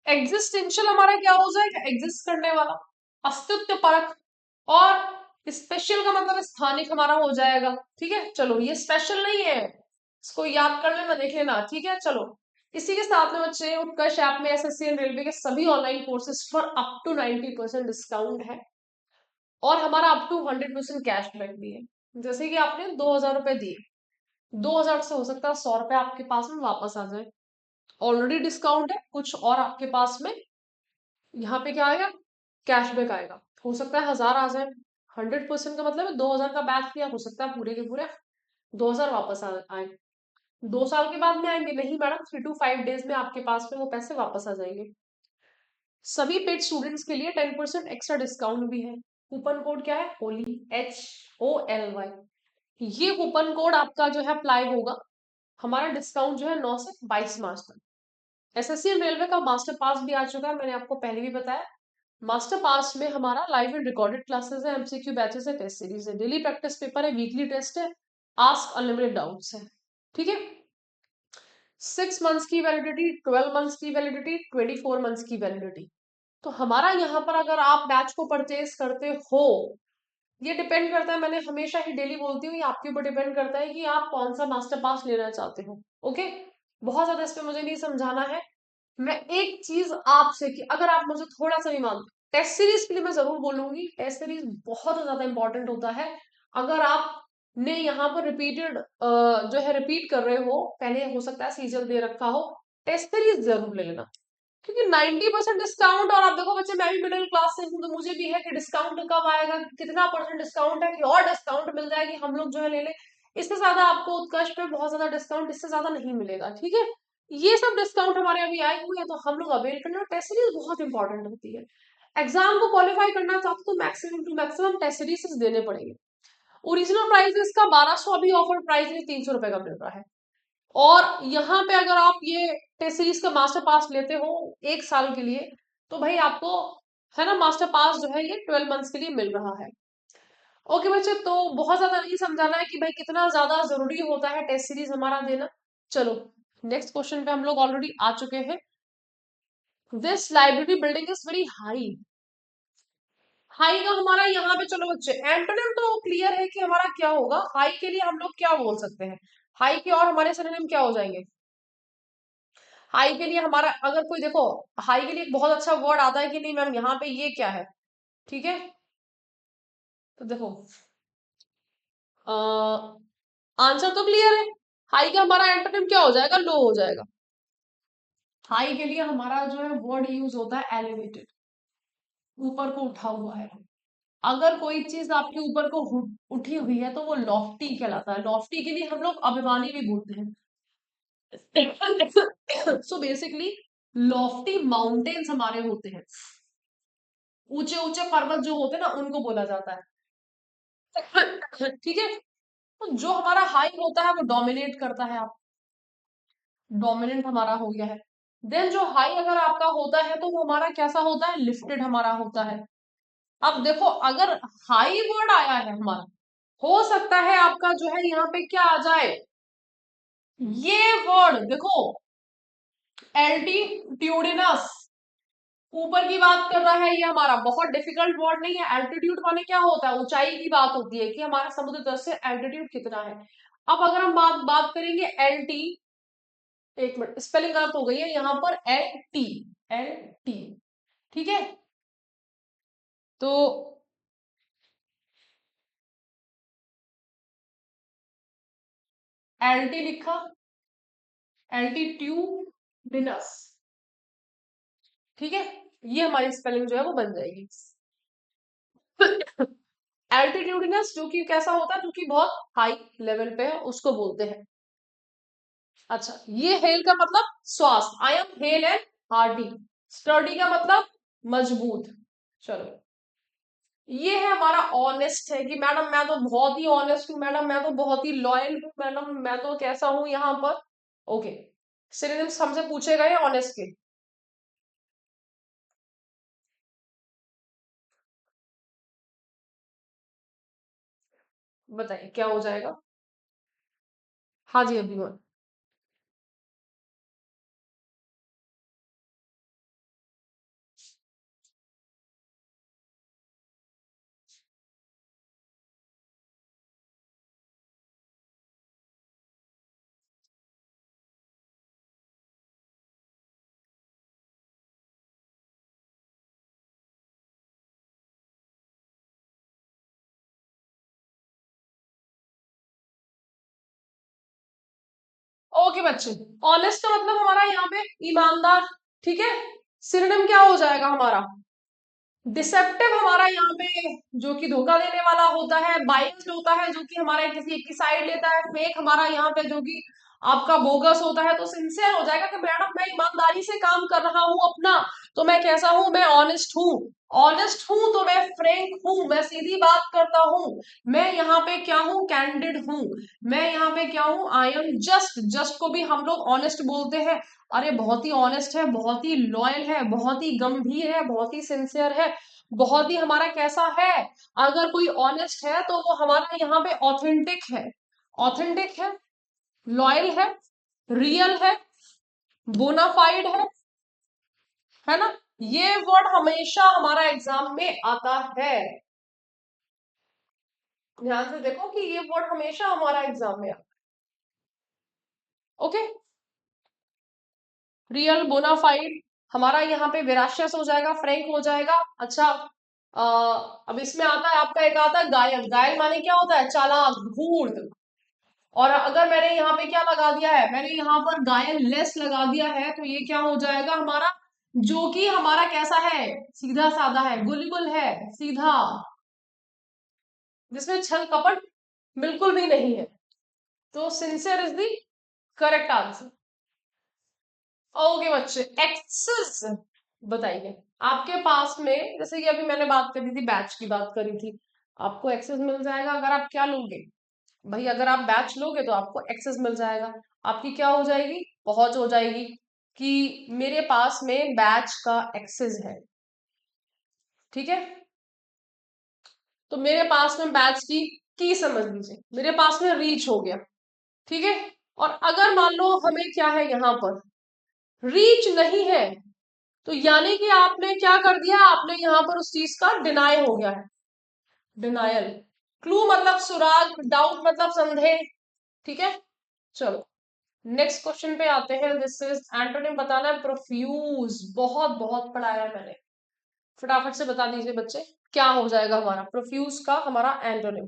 एग्जिस्टेंशियल हमारा क्या हो जाएगा? एग्जिस्ट करने वाला, अस्तित्व परक। और स्पेशल का मतलब स्थानिक हमारा हो जाएगा, ठीक है। चलो ये स्पेशल नहीं है, इसको याद कर लेना, देख लेना, ठीक है। चलो, इसी के साथ में बच्चे उत्कर्ष ऐप में एसएससी एंड रेलवे के सभी ऑनलाइन कोर्सेज पर अप टू 90% डिस्काउंट है। और हमारा अप टू 100% कैशबैक भी है। जैसे कि आपने 2,000 रुपए दिए, 2,000 से हो सकता है 100 रुपए आपके पास में वापस आ जाए। ऑलरेडी डिस्काउंट है, कुछ और आपके पास में यहाँ पे क्या आएगा? कैशबैक आएगा। हो सकता है 1,000 आ जाए। 100% का मतलब है 2,000 का बैच दिया, हो सकता है पूरे के पूरे 2,000 वापस आए। 2 साल के बाद में आएंगे नहीं मैडम, 3 to 5 डेज में आपके पास में वो पैसे वापस आ जाएंगे। सभी पेड स्टूडेंट्स के लिए 10% एक्स्ट्रा डिस्काउंट भी है। कूपन कोड क्या है? होली, HOLY। ये कूपन कोड आपका जो है अप्लाई होगा। हमारा डिस्काउंट जो है 9 से 22 मार्च तक। एसएससी रेलवे का मास्टर पास भी आ चुका है, मैंने आपको पहले भी बताया। मास्टर पास में हमारा लाइव एंड रिकॉर्डेड क्लासेस है, एमसीक्यू बैचेस है, टेस्ट सीरीज है, डेली प्रैक्टिस पेपर है, वीकली टेस्ट है, आस्क अनलिमिटेड डाउट्स है, ठीक है। 6 मंथ्स की वैलिडिटी, 12 मंथ्स की वैलिडिटी, 24 मंथ्स की वैलिडिटी। तो हमारा यहाँ पर अगर आप बैच को परचेज करते हो, ये डिपेंड करता है, मैंने हमेशा ही डेली बोलती हूँ, ये आपके ऊपर डिपेंड करता है कि आप कौन सा मास्टर पास लेना चाहते हो। ओके, बहुत ज्यादा इस पे मुझे नहीं समझाना है। मैं एक चीज आपसे कि अगर आप मुझे थोड़ा सा भी मान, टेस्ट सीरीज के लिए मैं जरूर बोलूंगी, टेस्ट सीरीज बहुत ज्यादा इंपॉर्टेंट होता है। अगर आप ने यहाँ पर रिपीटेड जो है रिपीट कर रहे हो, पहले हो सकता है सीजन दे रखा हो, टेस्ट सीरीज जरूर ले लेना। क्योंकि 90% डिस्काउंट, और आप देखो बच्चे मैं भी मिडिल क्लास से हूँ, तो मुझे भी है कि डिस्काउंट कब आएगा, कितना परसेंट डिस्काउंट है, कि और डिस्काउंट मिल जाए कि हम लोग जो है ले ले। इससे ज्यादा आपको उत्कर्ष पे बहुत ज्यादा डिस्काउंट इससे ज्यादा नहीं मिलेगा, ठीक है। ये सब डिस्काउंट हमारे अभी आए हुए हैं, तो हम लोग अवेल करना। टेस्ट सीरीज बहुत इंपॉर्टेंट होती है। एग्जाम को क्वालिफाई करना चाहते तो maximum to maximum test series देने पड़ेंगे। ओरिजिनल प्राइस इसका 1,200, अभी ऑफर प्राइस में 300 रुपए का मिल रहा है। और यहाँ पे अगर आप ये टेस्ट सीरीज का मास्टर पास लेते हो 1 साल के लिए, तो भाई आपको है ना मास्टर पास जो है ये 12 मंथ्स के लिए मिल रहा है। ओके बच्चे, तो बहुत ज्यादा नहीं समझाना है कि भाई कितना ज्यादा जरूरी होता है टेस्ट सीरीज हमारा देना। चलो नेक्स्ट क्वेश्चन पे हम लोग ऑलरेडी आ चुके हैं। This library building is very high. High का हमारा यहाँ पे, चलो बच्चे एंटोनिम तो क्लियर है कि हमारा क्या होगा। हाई के लिए हम लोग क्या बोल सकते हैं, हाई के और हमारे सिनोनिम क्या हो जाएंगे। हाई के लिए हमारा अगर कोई देखो, हाई के लिए एक बहुत अच्छा वर्ड आता है कि नहीं मैम यहाँ पे ये क्या है, ठीक है। तो देखो आंसर तो क्लियर है। हाई का हमारा एंटोनिम क्या हो जाएगा, लो हो जाएगा। हाई के लिए हमारा जो है वर्ड यूज होता है एलिवेटेड, ऊपर को उठा हुआ है। अगर कोई चीज आपके ऊपर को उठी हुई है तो वो लॉफ्टी कहलाता है। लॉफ्टी के लिए हम लोग अभिमानी भी बोलते हैं। सो बेसिकली लॉफ्टी माउंटेन्स हमारे होते हैं, ऊंचे ऊंचे पर्वत जो होते हैं ना उनको बोला जाता है। ठीक है, तो जो हमारा हाई होता है वो डोमिनेट करता है, आप डोमिनेंट हमारा हो गया है। देन जो हाई अगर आपका होता है तो वो हमारा कैसा होता है, लिफ्टेड हमारा होता है। अब देखो अगर हाई वर्ड आया है हमारा, हो सकता है आपका जो है यहाँ पे क्या आ जाए, ये वर्ड देखो एल्टीट्यूडिनस, ऊपर की बात कर रहा है। ये हमारा बहुत डिफिकल्ट वर्ड नहीं है। एल्टीट्यूड माने क्या होता है, ऊंचाई की बात होती है कि हमारा समुद्र तल से एल्टीट्यूड कितना है। अब अगर हम बात बात करेंगे एल टी, एक मिनट स्पेलिंग गलत हो गई है यहाँ पर, एल टी, एल टी, ठीक है। तो एल टी लिखा, एल्टीट्यूडिनस, ठीक है। ये हमारी स्पेलिंग जो है वो बन जाएगी। एल्टीट्यूडिनस जो कि कैसा होता है, जो कि बहुत हाई लेवल पे है उसको बोलते हैं। अच्छा, ये हेल का मतलब स्वास्थ्य, I am hello and Hardy. Sturdy का मतलब मजबूत। चलो ये है हमारा ऑनेस्ट है कि मैडम मैं तो बहुत ही ऑनेस्ट हूँ, मैडम मैं तो बहुत ही लॉयल हूँ, मैडम मैं तो कैसा हूँ यहाँ पर। ओके, सिनोनिम्स हमसे पूछे गए ऑनेस्ट के। बताइए क्या हो जाएगा। हाँ जी अभिमान। ओके बच्चे, ऑनेस्ट का मतलब हमारा यहाँ पे ईमानदार, ठीक है। सिनोनिम क्या हो जाएगा हमारा, डिसेप्टिव हमारा यहाँ पे जो कि धोखा देने वाला होता है, बाइस्ड होता है जो कि हमारा किसी एक की साइड लेता है, फेक हमारा यहाँ पे जो कि आपका बोगस होता है। तो सिंसियर हो जाएगा कि मैडम मैं ईमानदारी से काम कर रहा हूँ अपना, तो मैं कैसा हूं, मैं ऑनेस्ट हूँ। ऑनेस्ट हूं तो मैं फ्रैंक हूँ, मैं सीधी बात करता हूँ। मैं यहाँ पे क्या हूँ, कैंडिड हूँ। मैं यहाँ पे क्या हूँ, आई एम जस्ट, जस्ट को भी हम लोग ऑनेस्ट बोलते हैं। अरे बहुत ही ऑनेस्ट है, बहुत ही लॉयल है, बहुत ही गंभीर है, बहुत ही सिंसियर है, बहुत ही हमारा कैसा है। अगर कोई ऑनेस्ट है तो वो हमारा यहाँ पे ऑथेंटिक है, ऑथेंटिक है, लॉयल है, रियल है, बोनाफाइड है ना। ये वर्ड हमेशा हमारा एग्जाम में आता है। ध्यान से देखो कि ये वर्ड हमेशा हमारा एग्जाम में आता है। ओके, रियल, बोनाफाइड, हमारा यहाँ पे वेराशियस हो जाएगा, फ्रैंक हो जाएगा। अच्छा अब इसमें आता है आपका, एक आता है गायल। गायल माने क्या होता है, चालाक, धूर्त। और अगर मैंने यहाँ पे क्या लगा दिया है, मैंने यहाँ पर गायल लेस लगा दिया है, तो ये क्या हो जाएगा हमारा, जो कि हमारा कैसा है, सीधा साधा है, गुलगुल है, सीधा, जिसमें छल कपट बिल्कुल भी नहीं है। तो sincere is the correct answer. Okay बच्चे, एक्सेस बताइए। आपके पास में जैसे कि अभी मैंने बात करी थी, बैच की बात करी थी, आपको एक्सेस मिल जाएगा अगर आप क्या लोगे, भाई अगर आप बैच लोगे तो आपको एक्सेस मिल जाएगा, आपकी क्या हो जाएगी, पहुंच हो जाएगी कि मेरे पास में बैच का एक्सेस है। ठीक है, तो मेरे पास में बैच की समझ लीजिए मेरे पास में रीच हो गया। ठीक है, और अगर मान लो हमें क्या है यहाँ पर रीच नहीं है, तो यानी कि आपने क्या कर दिया, आपने यहाँ पर उस चीज का डिनाई हो गया है, डिनायल। क्लू मतलब सुराग, डाउट मतलब संदेह। ठीक है, चलो नेक्स्ट क्वेश्चन पे आते हैं। दिस इज एंटोनिम बताना है, प्रोफ्यूज। बहुत बहुत पढ़ाया है मैंने, फटाफट से बता दीजिए बच्चे, क्या हो जाएगा हमारा प्रोफ्यूज का हमारा एंटोनिम।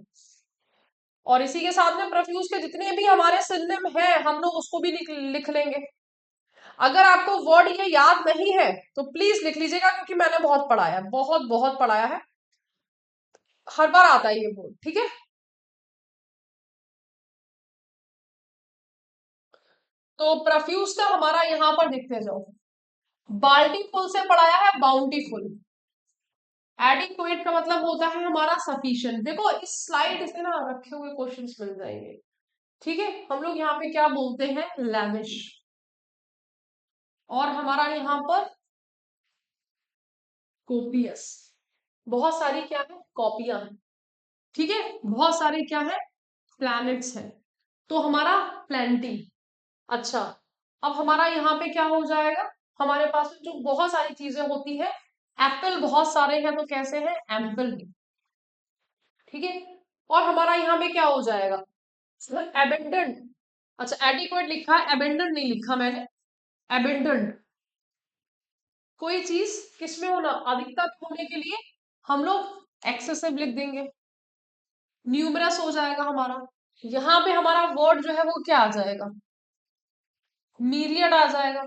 और इसी के साथ में प्रोफ्यूज के जितने भी हमारे सिनोनिम हैं हम लोग उसको भी लिख लेंगे। अगर आपको वर्ड ये याद नहीं है तो प्लीज लिख लीजिएगा, क्योंकि मैंने बहुत पढ़ाया है, बहुत बहुत पढ़ाया है, हर बार आता है ये वर्ड। ठीक है, तो प्रोफ्यूज का हमारा यहाँ पर देखते जाओ। बाल्टीफुल से पढ़ाया है बाउंटीफुल। एडिक्वेट का मतलब होता है हमारा सफिशिएंट। देखो इस स्लाइड से ना रखे हुए क्वेश्चंस मिल जाएंगे। ठीक है, हम लोग यहाँ पे क्या बोलते हैं, लैविश। और हमारा यहाँ पर कोपियस, बहुत सारी क्या है, कॉपियां हैं। ठीक है, बहुत सारे क्या है, प्लैनेट्स हैं। तो हमारा प्लेंटी। अच्छा, अब हमारा यहाँ पे क्या हो जाएगा, हमारे पास में जो बहुत सारी चीजें होती है, एप्पल बहुत सारे हैं तो कैसे हैं, एम्पल। ठीक है, और हमारा यहाँ पे क्या हो जाएगा, एबेंडेंट। अच्छा एडिक्वेट लिखा है, एबेंडेंट नहीं लिखा मैंने, एबेंडेंट। कोई चीज किसमें होना, अधिकता में होने के लिए हम लोग एक्सेसिव लिख देंगे, न्यूमरस हो जाएगा हमारा। यहाँ पे हमारा वर्ड जो है वो क्या आ जाएगा, मीरियड आ जाएगा।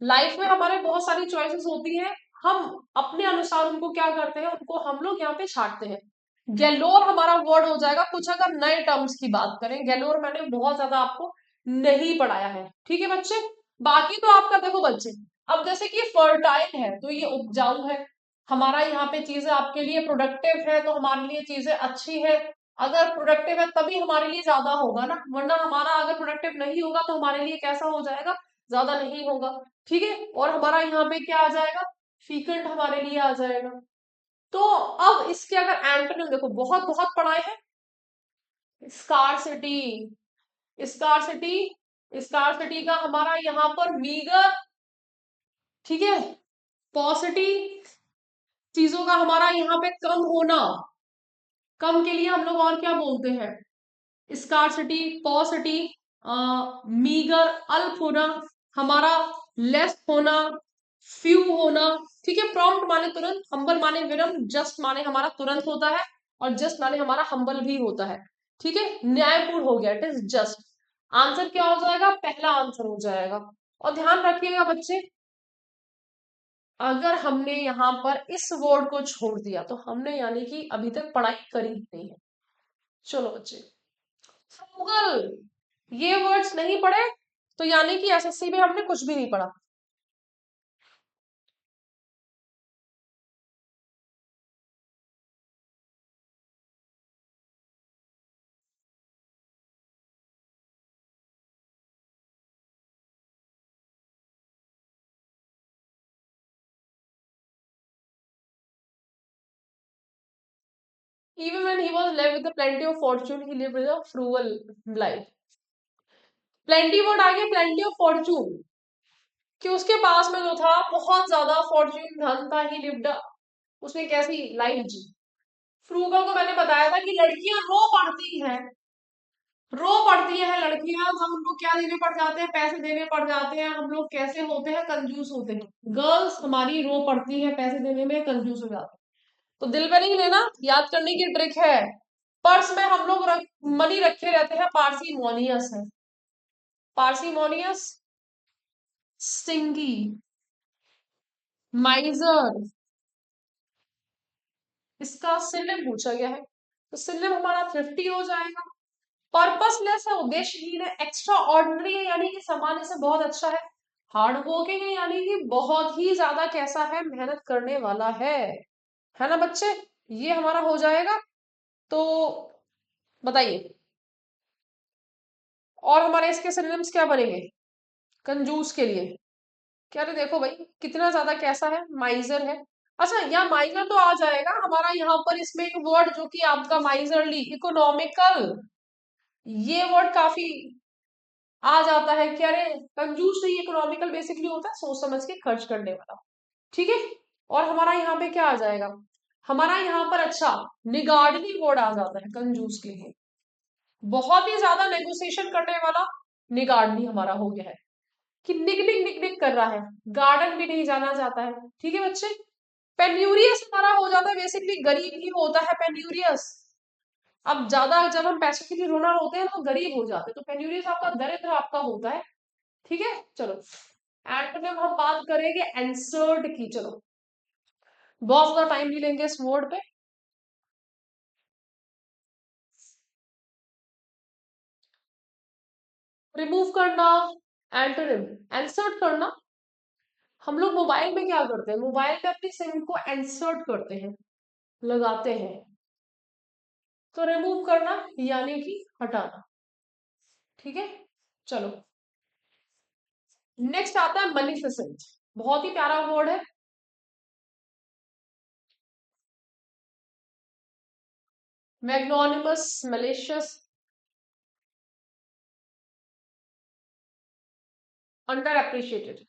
लाइफ में हमारे बहुत सारी चॉइसेस होती हैं, हम अपने अनुसार उनको क्या करते हैं, उनको हम लोग यहाँ पे छांटते हैं। गैलोर हमारा वर्ड हो जाएगा। कुछ अगर नए टर्म्स की बात करें, गैलोर मैंने बहुत ज्यादा आपको नहीं पढ़ाया है। ठीक है बच्चे, बाकी तो आपका देखो बच्चे, अब जैसे कि फर्टाइल है तो ये उपजाऊ है, हमारा यहाँ पे चीजें आपके लिए प्रोडक्टिव है तो हमारे लिए चीजें अच्छी है। अगर प्रोडक्टिव है तभी हमारे लिए ज्यादा होगा ना, वरना हमारा अगर प्रोडक्टिव नहीं होगा तो हमारे लिए कैसा हो जाएगा, ज्यादा नहीं होगा। ठीक है, और हमारा यहाँ पे क्या आ जाएगा, फीकेंट हमारे लिए आ जाएगा। तो अब इसके अगर एंटोनिम देखो, बहुत बहुत पढ़ाए हैं, स्कार्सिटी। स्कार्सिटी, स्कार्सिटी का हमारा यहाँ पर मीगर। ठीक है, पॉसिटी, चीजों का हमारा यहाँ पे कम होना। कम के लिए हम लोग और क्या बोलते हैं, स्कार्सिटी, पॉसिटी, मीगर, अल्प होना, हमारा लेस होना, फ्यू होना। ठीक है, प्रॉम्प्ट माने तुरंत, हम्बल माने विनम्र, जस्ट माने हमारा तुरंत होता है, और जस्ट माने हमारा हम्बल भी होता है। ठीक है, न्यायपूर्ण हो गया, इट इज जस्ट। आंसर क्या हो जाएगा, पहला आंसर हो जाएगा। और ध्यान रखिएगा बच्चे, अगर हमने यहाँ पर इस वर्ड को छोड़ दिया तो हमने यानी कि अभी तक पढ़ाई करी ही नहीं है। चलो बच्चे, फ्रूगल, ये वर्ड्स नहीं पढ़े तो यानी कि एसएससी में हमने कुछ भी नहीं पढ़ा। Even when he was left with the plenty of fortune, he lived with a frugal life. Plenty word आ गया, प्लेंटी ऑफ फॉर्चून, कि उसके पास में जो था बहुत ज्यादा फॉर्चून, धन था, ही लिव्ड, उसने कैसी लाइफ जी। फ्रूगल को मैंने बताया था कि लड़कियां रो पड़ती हैं, रो पड़ती है लड़कियां, हम उनको क्या देने पड़ जाते हैं, पैसे देने पड़ जाते हैं, हम लोग कैसे होते हैं, कंजूस होते हैं। गर्ल्स हमारी रो पड़ती है पैसे देने में, कंजूस हो जाते हैं। तो दिल पे नहीं लेना, याद करने की ट्रिक है। पर्स में हम लोग मनी रखे रहते हैं, पार्सिमोनियस है, पार्सिमोनियस, स्टिंगी, माइजर। इसका सिनोनिम पूछा गया है, तो सिनोनिम हमारा 50 हो जाएगा। पर्पसलेस है, उद्देश्यहीन है। एक्स्ट्रा ऑर्डिनरी है यानी कि सामान्य से बहुत अच्छा है। हार्ड वर्किंग है यानी कि बहुत ही ज्यादा कैसा है, मेहनत करने वाला है ना बच्चे, ये हमारा हो जाएगा। तो बताइए, और हमारे इसके सिनोनिम्स क्या बनेंगे कंजूस के लिए? क्या रे देखो भाई कितना ज्यादा कैसा है, माइजर है। अच्छा यहाँ माइजर तो आ जाएगा हमारा, यहाँ पर इसमें एक वर्ड जो कि आपका माइजरली, इकोनॉमिकल, ये वर्ड काफी आ जाता है। क्या रे कंजूस नहीं, इकोनॉमिकल बेसिकली होता है सोच समझ के खर्च करने वाला। ठीक है, और हमारा यहाँ पे क्या आ जाएगा, हमारा यहाँ पर अच्छा निगार्डली वर्ड आ जाता है कंजूस के लिए, बहुत ही ज्यादा नेगोशिएशन करने वाला निगार्डली हमारा हो गया है कि निग निग निग निग कर रहा है, गार्डन भी नहीं जाना चाहता है। ठीक है बच्चे, पेन्यूरियस हमारा हो जाता है बेसिकली, गरीब ही होता है पेन्यूरियस। अब ज्यादा जब हम पैसों के लिए रोना रोते हैं तो गरीब हो जाते हैं, तो पेन्यूरियस आपका दरिद्र आपका होता है। ठीक है चलो, एंटोनिम हम बात करेंगे एंसर्ड की। चलो बहुत ज्यादा टाइम नहीं लेंगे इस वर्ड पे। रिमूव करना एंटोनिम, एंसर्ट करना। हम लोग मोबाइल में क्या करते हैं, मोबाइल में अपनी सिम को एंसर्ट करते हैं, लगाते हैं। तो रिमूव करना यानी कि हटाना। ठीक है चलो, नेक्स्ट आता है मनीफिसेंट, बहुत ही प्यारा वर्ड है। मैग्नोनिमस, मलेशियस, अंडर एप्रिशिएटेड।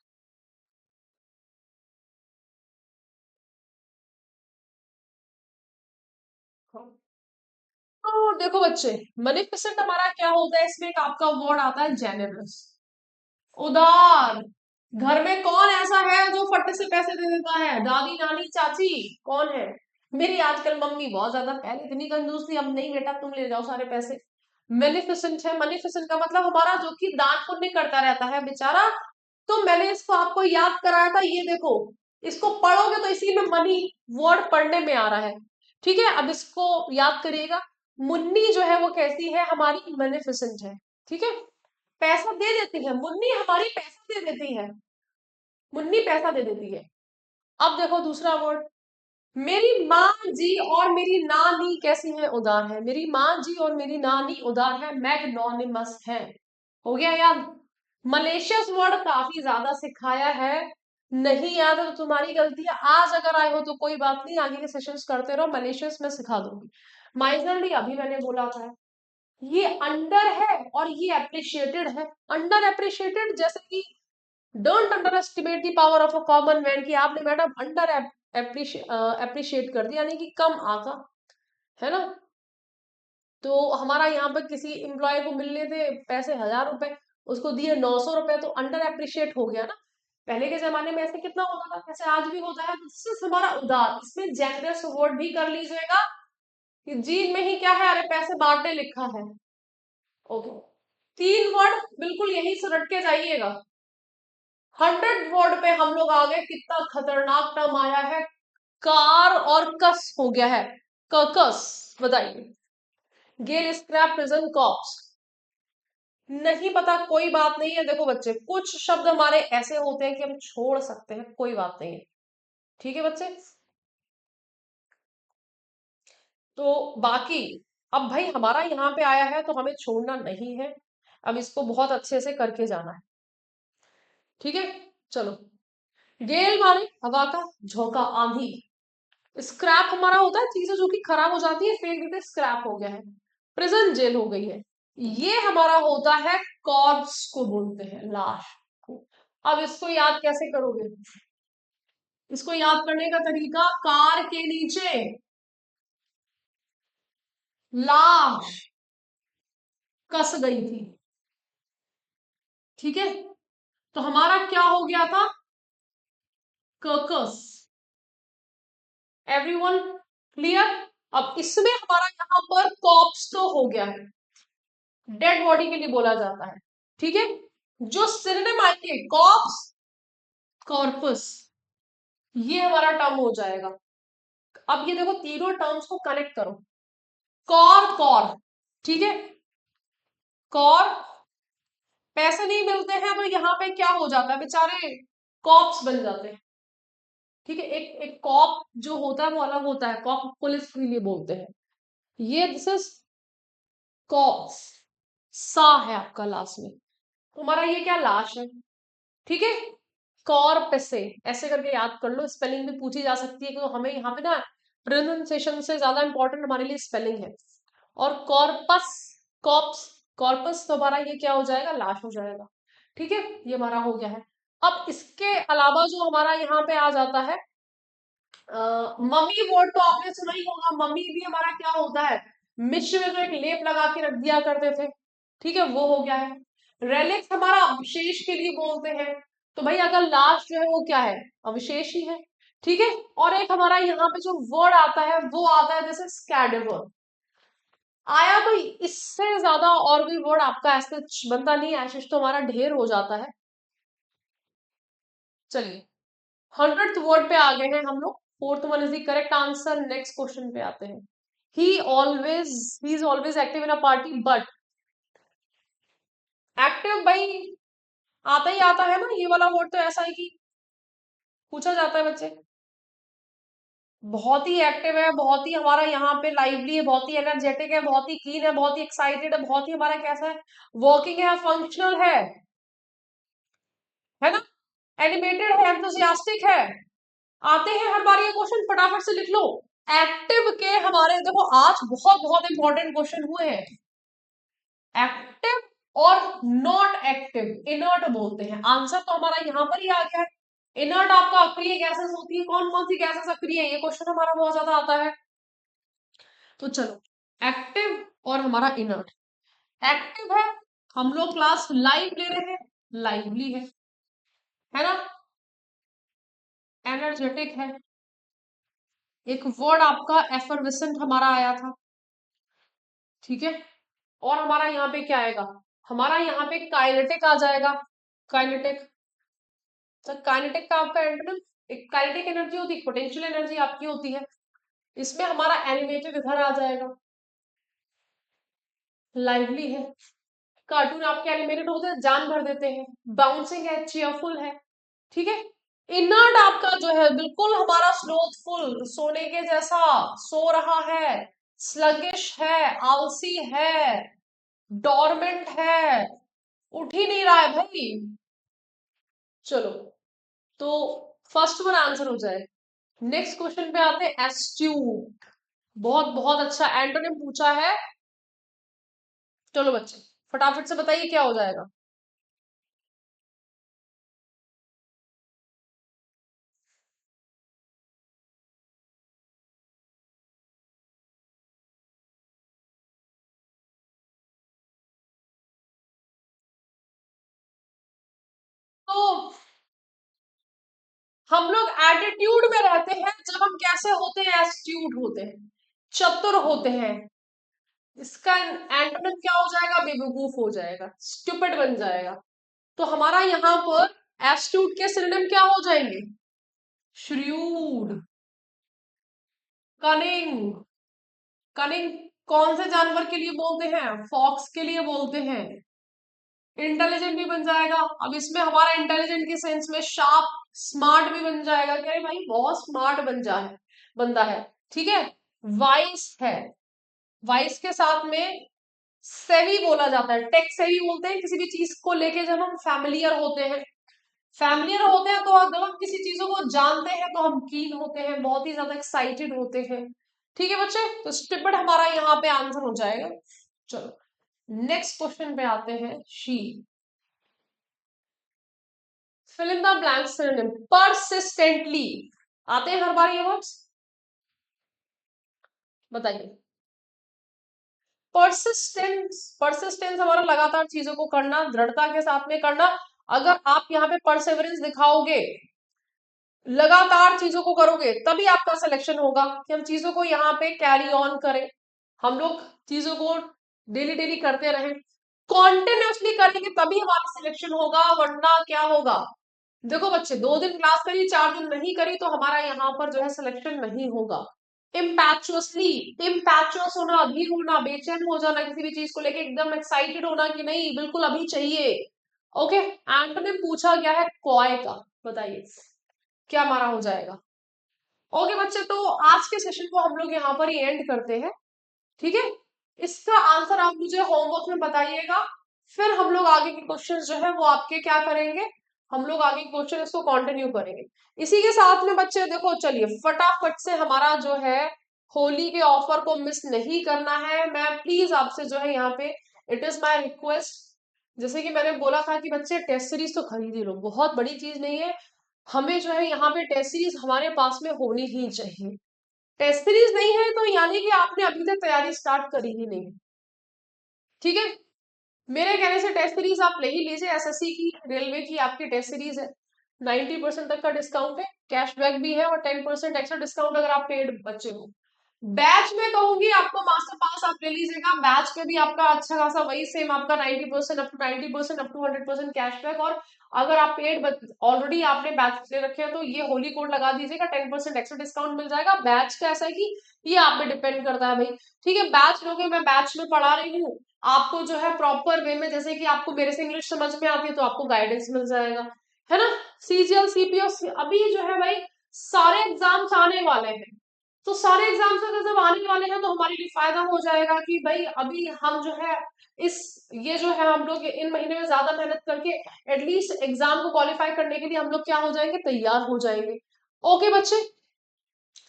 तो देखो बच्चे, मनीफिसेंट हमारा क्या होता है, इसमें एक आपका वर्ड आता है जेनरस, उदार। घर में कौन ऐसा है जो फट से पैसे दे देता है, दादी नानी चाची कौन है? मेरी आजकल मम्मी बहुत ज्यादा, पहले इतनी कंजूस थी, अब नहीं बेटा तुम ले जाओ सारे पैसे। मेनिफिसेंट है, मनीफिसेंट का मतलब हमारा जो कि दान पुण्य करता रहता है बेचारा। तो मैंने इसको आपको याद कराया था, ये देखो इसको पढ़ोगे तो इसी में मनी वर्ड पढ़ने में आ रहा है। ठीक है, अब इसको याद करिएगा। मुन्नी जो है वो कैसी है, हमारी मेनिफिसेंट है। ठीक है, पैसा दे देती है मुन्नी, हमारी पैसा दे देती है, मुन्नी पैसा दे देती है। अब देखो दूसरा वर्ड, मेरी माँ जी और मेरी नानी कैसी है, उदार है। मेरी माँ जी और मेरी नानी उदार है, मैग्नोनिमस है। हो गया याद? मलेशियस वर्ड काफी ज्यादा सिखाया है, नहीं याद है तो तुम्हारी गलती है। आज अगर आए हो तो कोई बात नहीं, आगे के सेशंस करते रहो, मलेशियस में सिखा दूंगी। माइजरली अभी मैंने बोला था, ये अंडर है और ये एप्रिशिएटेड है। अंडर एप्रिशिएटेड जैसे कि don't under estimate the power of a common man, कि आपने मैडम अंडर एप्रिशिएट कर दिया, यानी कि कम आका, है ना। तो हमारा यहाँ पर किसी एम्प्लॉय को मिलने थे पैसे 1000 रुपए, उसको दिए 900 रुपए, तो अंडर एप्रिशिएट हो गया ना। पहले के जमाने में ऐसे कितना होता था, ऐसे आज भी होता है। इससे हमारा उदार, इसमें जेनरस वर्ड भी कर लीजिएगा कि जीन में ही क्या है, अरे पैसे बांटने लिखा है। ओके, 3 वर्ड बिल्कुल यही से रट के जाइएगा। 100 वर्ड पे हम लोग आ गए, कितना खतरनाक टर्म आया है, कार और कस हो गया है, कस। बताइए, गेल स्क्रैप प्रिजन कॉप्स, नहीं पता कोई बात नहीं है। देखो बच्चे, कुछ शब्द हमारे ऐसे होते हैं कि हम छोड़ सकते हैं, कोई बात नहीं है। ठीक है बच्चे, तो बाकी अब भाई हमारा यहाँ पे आया है तो हमें छोड़ना नहीं है, अब इसको बहुत अच्छे से करके जाना है। ठीक है चलो, गेल माने हवा का झोंका, आंधी। स्क्रैप हमारा होता है चीजें जो कि खराब हो जाती है, फेंक देते, स्क्रैप हो गया है। प्रिजन जेल हो गई है। ये हमारा होता है कॉर्प्स को बोलते हैं, लाश को। अब इसको याद कैसे करोगे, इसको याद करने का तरीका, कार के नीचे लाश कस गई थी। ठीक है, तो हमारा क्या हो गया था, कर्कस। Everyone clear? अब इसमें हमारा यहाँ पर कॉप्स तो हो गया है, डेड बॉडी के लिए बोला जाता है। ठीक है, जो सिनोनिम आएंगे कॉप्स, कॉर्पस, ये हमारा टर्म हो जाएगा। अब ये देखो तीनों टर्म्स को कनेक्ट करो, कॉर कॉर। ठीक है, कॉर, पैसे नहीं मिलते हैं तो यहाँ पे क्या हो जाता है, बेचारे कॉप्स बन जाते हैं। ठीक है, एक एक कॉप जो होता है वो अलग होता है, कॉप पुलिस के लिए बोलते हैं, ये दिस इज कॉप्स। सा है आपका लास्ट में, तो हमारा ये क्या लाश है, ठीक है। कॉर्पसे ऐसे करके याद कर लो, स्पेलिंग भी पूछी जा सकती है क्योंकि हमें यहाँ पे ना प्रोनाउंसिएशन से ज्यादा इंपॉर्टेंट हमारे लिए स्पेलिंग है। और कॉर्पस, कॉप्स, कॉर्पस तो हमारा ये क्या हो जाएगा, लाश हो जाएगा, ठीक है। ये हमारा हो गया है। अब इसके अलावा जो हमारा यहाँ पे आ जाता है, मम्मी वर्ड तो आपने सुना ही होगा। मम्मी भी हमारा क्या होता है, मिश्र में जो एक लेप लगा के रख दिया करते थे, ठीक है, वो हो गया है। रेलिक्स हमारा अवशेष के लिए बोलते हैं, तो भाई अगर लास्ट जो है वो क्या है, अवशेष ही है, ठीक है। और एक हमारा यहाँ पे जो वर्ड आता है वो आता है जैसे स्कैडेवर आया, तो इससे ज्यादा और कोई वर्ड आपका ऐसे बनता नहीं है, ऐसे तो हमारा ढेर हो जाता है। चलिए 100th वर्ड पे आ गए हैं हम लोग, fourth one is the correct answer. Next question पे आते हैं। He is always active in a party but, active भाई आता ही आता है ना, ये वाला वर्ड तो ऐसा है कि पूछा जाता है बच्चे। बहुत ही एक्टिव है, बहुत ही हमारा यहाँ पे लाइवली है, बहुत ही एनर्जेटिक है, बहुत ही कीन है, बहुत ही एक्साइटेड है, बहुत ही हमारा कैसा है, वर्किंग है, फंक्शनल है ना, एनिमेटेड है, एंथुसियास्टिक है। आते हैं हर बार ये क्वेश्चन, फटाफट से लिख लो। एक्टिव के हमारे देखो आज बहुत बहुत इंपॉर्टेंट क्वेश्चन हुए हैं। एक्टिव और नॉट एक्टिव, इनर्ट बोलते हैं, आंसर तो हमारा यहाँ पर ही आ गया है। इनर्ट आपका अक्रिय गैसेस होती है, कौन कौन सी गैसेस अक्रिय है, ये क्वेश्चन हमारा बहुत ज्यादा आता है। तो चलो एक्टिव और हमारा इनर्ट, एक्टिव है, हम लोग क्लास लाइव ले रहे हैं, लाइवली है ना, एनर्जेटिक है। एक वर्ड आपका एफर्विसेंट हमारा आया था, ठीक है। और हमारा यहाँ पे क्या आएगा, हमारा यहाँ पे काइनेटिक आ जाएगा, काइनेटिक। तो काइनेटिक का आपका एंटोनिम, एक काइनेटिक एनर्जी होती है, पोटेंशियल एनर्जी आपकी होती है। इसमें हमारा एनिमेटेड इधर आ जाएगा, लाइवली है, कार्टून आपके एनिमेटेड होते हैं, जान भर देते हैं, बाउंसिंग है, चीयरफुल है, ठीक है। इनर्ट आपका जो है बिल्कुल हमारा स्लोथफुल, सोने के जैसा सो रहा है, स्लगिश है, आलसी है, डोरमेंट है, उठ ही नहीं रहा है भाई। चलो तो फर्स्ट वन आंसर हो जाए। नेक्स्ट क्वेश्चन पे आते हैं, एस्ट्यूट, बहुत बहुत अच्छा एंटोनिम पूछा है। चलो बच्चे फटाफट से बताइए क्या हो जाएगा। तो हम लोग एटीट्यूड में रहते हैं जब हम कैसे होते हैं, एस्ट्यूट होते हैं, चतुर होते हैं। इसका एंटोनिम क्या हो जाएगा, बेवकूफ हो जाएगा, स्टूपिड बन जाएगा। तो हमारा यहाँ पर एस्ट्यूट के सिनोनिम क्या हो जाएंगे, श्र्यूड, कनिंग। कनिंग कौन से जानवर के लिए बोलते हैं, फॉक्स के लिए बोलते हैं। इंटेलिजेंट भी बन जाएगा, अब इसमें हमारा इंटेलिजेंट के सेंस में शार्प, स्मार्ट भी बन जाएगा, कह रहे भाई बहुत स्मार्ट बंदा है, ठीक है। वाइस है, वाइस के साथ में सेवी बोला जाता है, टेक सेवी बोलते हैं किसी भी चीज को लेके जब हम फैमिलियर होते हैं। फैमिलियर होते हैं तो जब हम किसी चीजों को जानते हैं तो हम कीन होते हैं, बहुत ही ज्यादा एक्साइटेड होते हैं, ठीक है बच्चे। तो स्टूपिड हमारा यहाँ पे आंसर हो जाएगा। चलो नेक्स्ट क्वेश्चन पे आते हैं, शी, fill in the blank synonym, persistently आते हैं हर बार ये वर्ड्स, बताइए। परसिस्टेंस, परसिस्टेंस हमारा लगातार चीजों को करना, दृढ़ता के साथ में करना। अगर आप यहाँ पे परसेवरेंस दिखाओगे, लगातार चीजों को करोगे, तभी आपका सिलेक्शन होगा कि हम चीजों को यहाँ पे कैरी ऑन करें, हम लोग चीजों को डेली डेली करते रहें, कॉन्टिन्यूसली करेंगे तभी हमारा सिलेक्शन होगा, वरना क्या होगा। देखो बच्चे 2 दिन क्लास करी, 4 दिन नहीं करी, तो हमारा यहाँ पर जो है सिलेक्शन नहीं होगा। इम्पैचुअसली, इम्पैचुअस होना, अधीर होना, बेचैन हो जाना किसी भी चीज को लेके, एकदम एक्साइटेड होना कि नहीं बिल्कुल अभी चाहिए। ओके, एंटोनिम पूछा गया है कॉय का, बताइए क्या हमारा हो जाएगा। ओके बच्चे, तो आज के सेशन को हम लोग यहाँ पर ही एंड करते हैं, ठीक है। इसका आंसर आप मुझे होमवर्क में बताइएगा। फिर हम लोग आगे के क्वेश्चन जो है वो आपके क्या करेंगे, हम लोग आगे के क्वेश्चन इसको कंटिन्यू करेंगे। इसी के साथ में बच्चे देखो, चलिए फटाफट से हमारा जो है होली के ऑफर को मिस नहीं करना है। मैं प्लीज आपसे जो है यहाँ पे, इट इज माय रिक्वेस्ट, जैसे कि मैंने बोला था कि बच्चे टेस्ट सीरीज तो खरीद ही लो, बहुत बड़ी चीज नहीं है। हमें जो है यहाँ पे टेस्ट सीरीज हमारे पास में होनी ही चाहिए। टेस्ट सीरीज नहीं है तो यानी कि आपने अभी तक तैयारी स्टार्ट करी ही नहीं, ठीक है। मेरे कहने से टेस्ट सीरीज आप ले ही लीजिए, एसएससी की, रेलवे की आपकी टेस्ट सीरीज है। 90% तक का डिस्काउंट है, कैशबैक भी है, और 10% एक्स्ट्रा डिस्काउंट अगर आप पेड बच्चे हो। बैच में कहूंगी आपको मास्टर पास आप ले लीजिएगा, बैच में भी आपका अच्छा खासा वही सेम आपका 90% up to 90% up to 100% cashback. और अगर आप पेड ऑलरेडी आपने बैच ले रखे हैं तो ये होली कोड लगा दीजिएगा, 10% एक्स्ट्रा डिस्काउंट मिल जाएगा। बैच का ऐसा है कि ये आप पे डिपेंड करता है भाई, ठीक है। बैच लोगे, मैं बैच में पढ़ा रही हूँ आपको जो है प्रॉपर वे में, जैसे कि आपको मेरे से इंग्लिश समझ में आती है तो आपको गाइडेंस मिल जाएगा, है ना। सीजीएल सीपीओ अभी जो है भाई सारे एग्जाम्स आने वाले हैं, तो सारे एग्जाम्स अगर जब आने वाले हैं तो हमारे लिए फायदा हो जाएगा कि भाई अभी हम जो है इस, ये जो है हम लोग इन महीने में ज्यादा मेहनत करके एटलीस्ट एग्जाम को क्वालिफाई करने के लिए हम लोग क्या हो जाएंगे, तैयार हो जाएंगे। ओके बच्चे,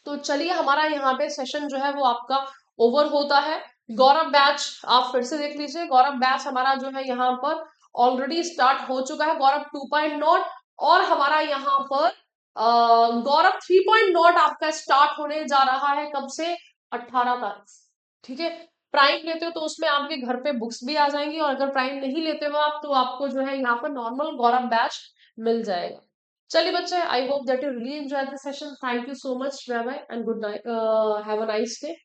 तो चलिए हमारा यहाँ पे सेशन जो है वो आपका ओवर होता है। गौरव बैच आप फिर से देख लीजिए, गौरव बैच हमारा जो है यहाँ पर ऑलरेडी स्टार्ट हो चुका है, गौरव 2.0। और हमारा यहाँ पर गौरव 3.0 आपका स्टार्ट होने जा रहा है, कब से, 18 तारीख से, ठीक है। प्राइम लेते हो तो उसमें आपके घर पे बुक्स भी आ जाएंगी, और अगर प्राइम नहीं लेते हो आप तो आपको जो है यहाँ पर नॉर्मल गौरव बैच मिल जाएगा। चलिए बच्चे, I hope that you really enjoy the session. Thank you so much, bye bye and good night, have a nice day.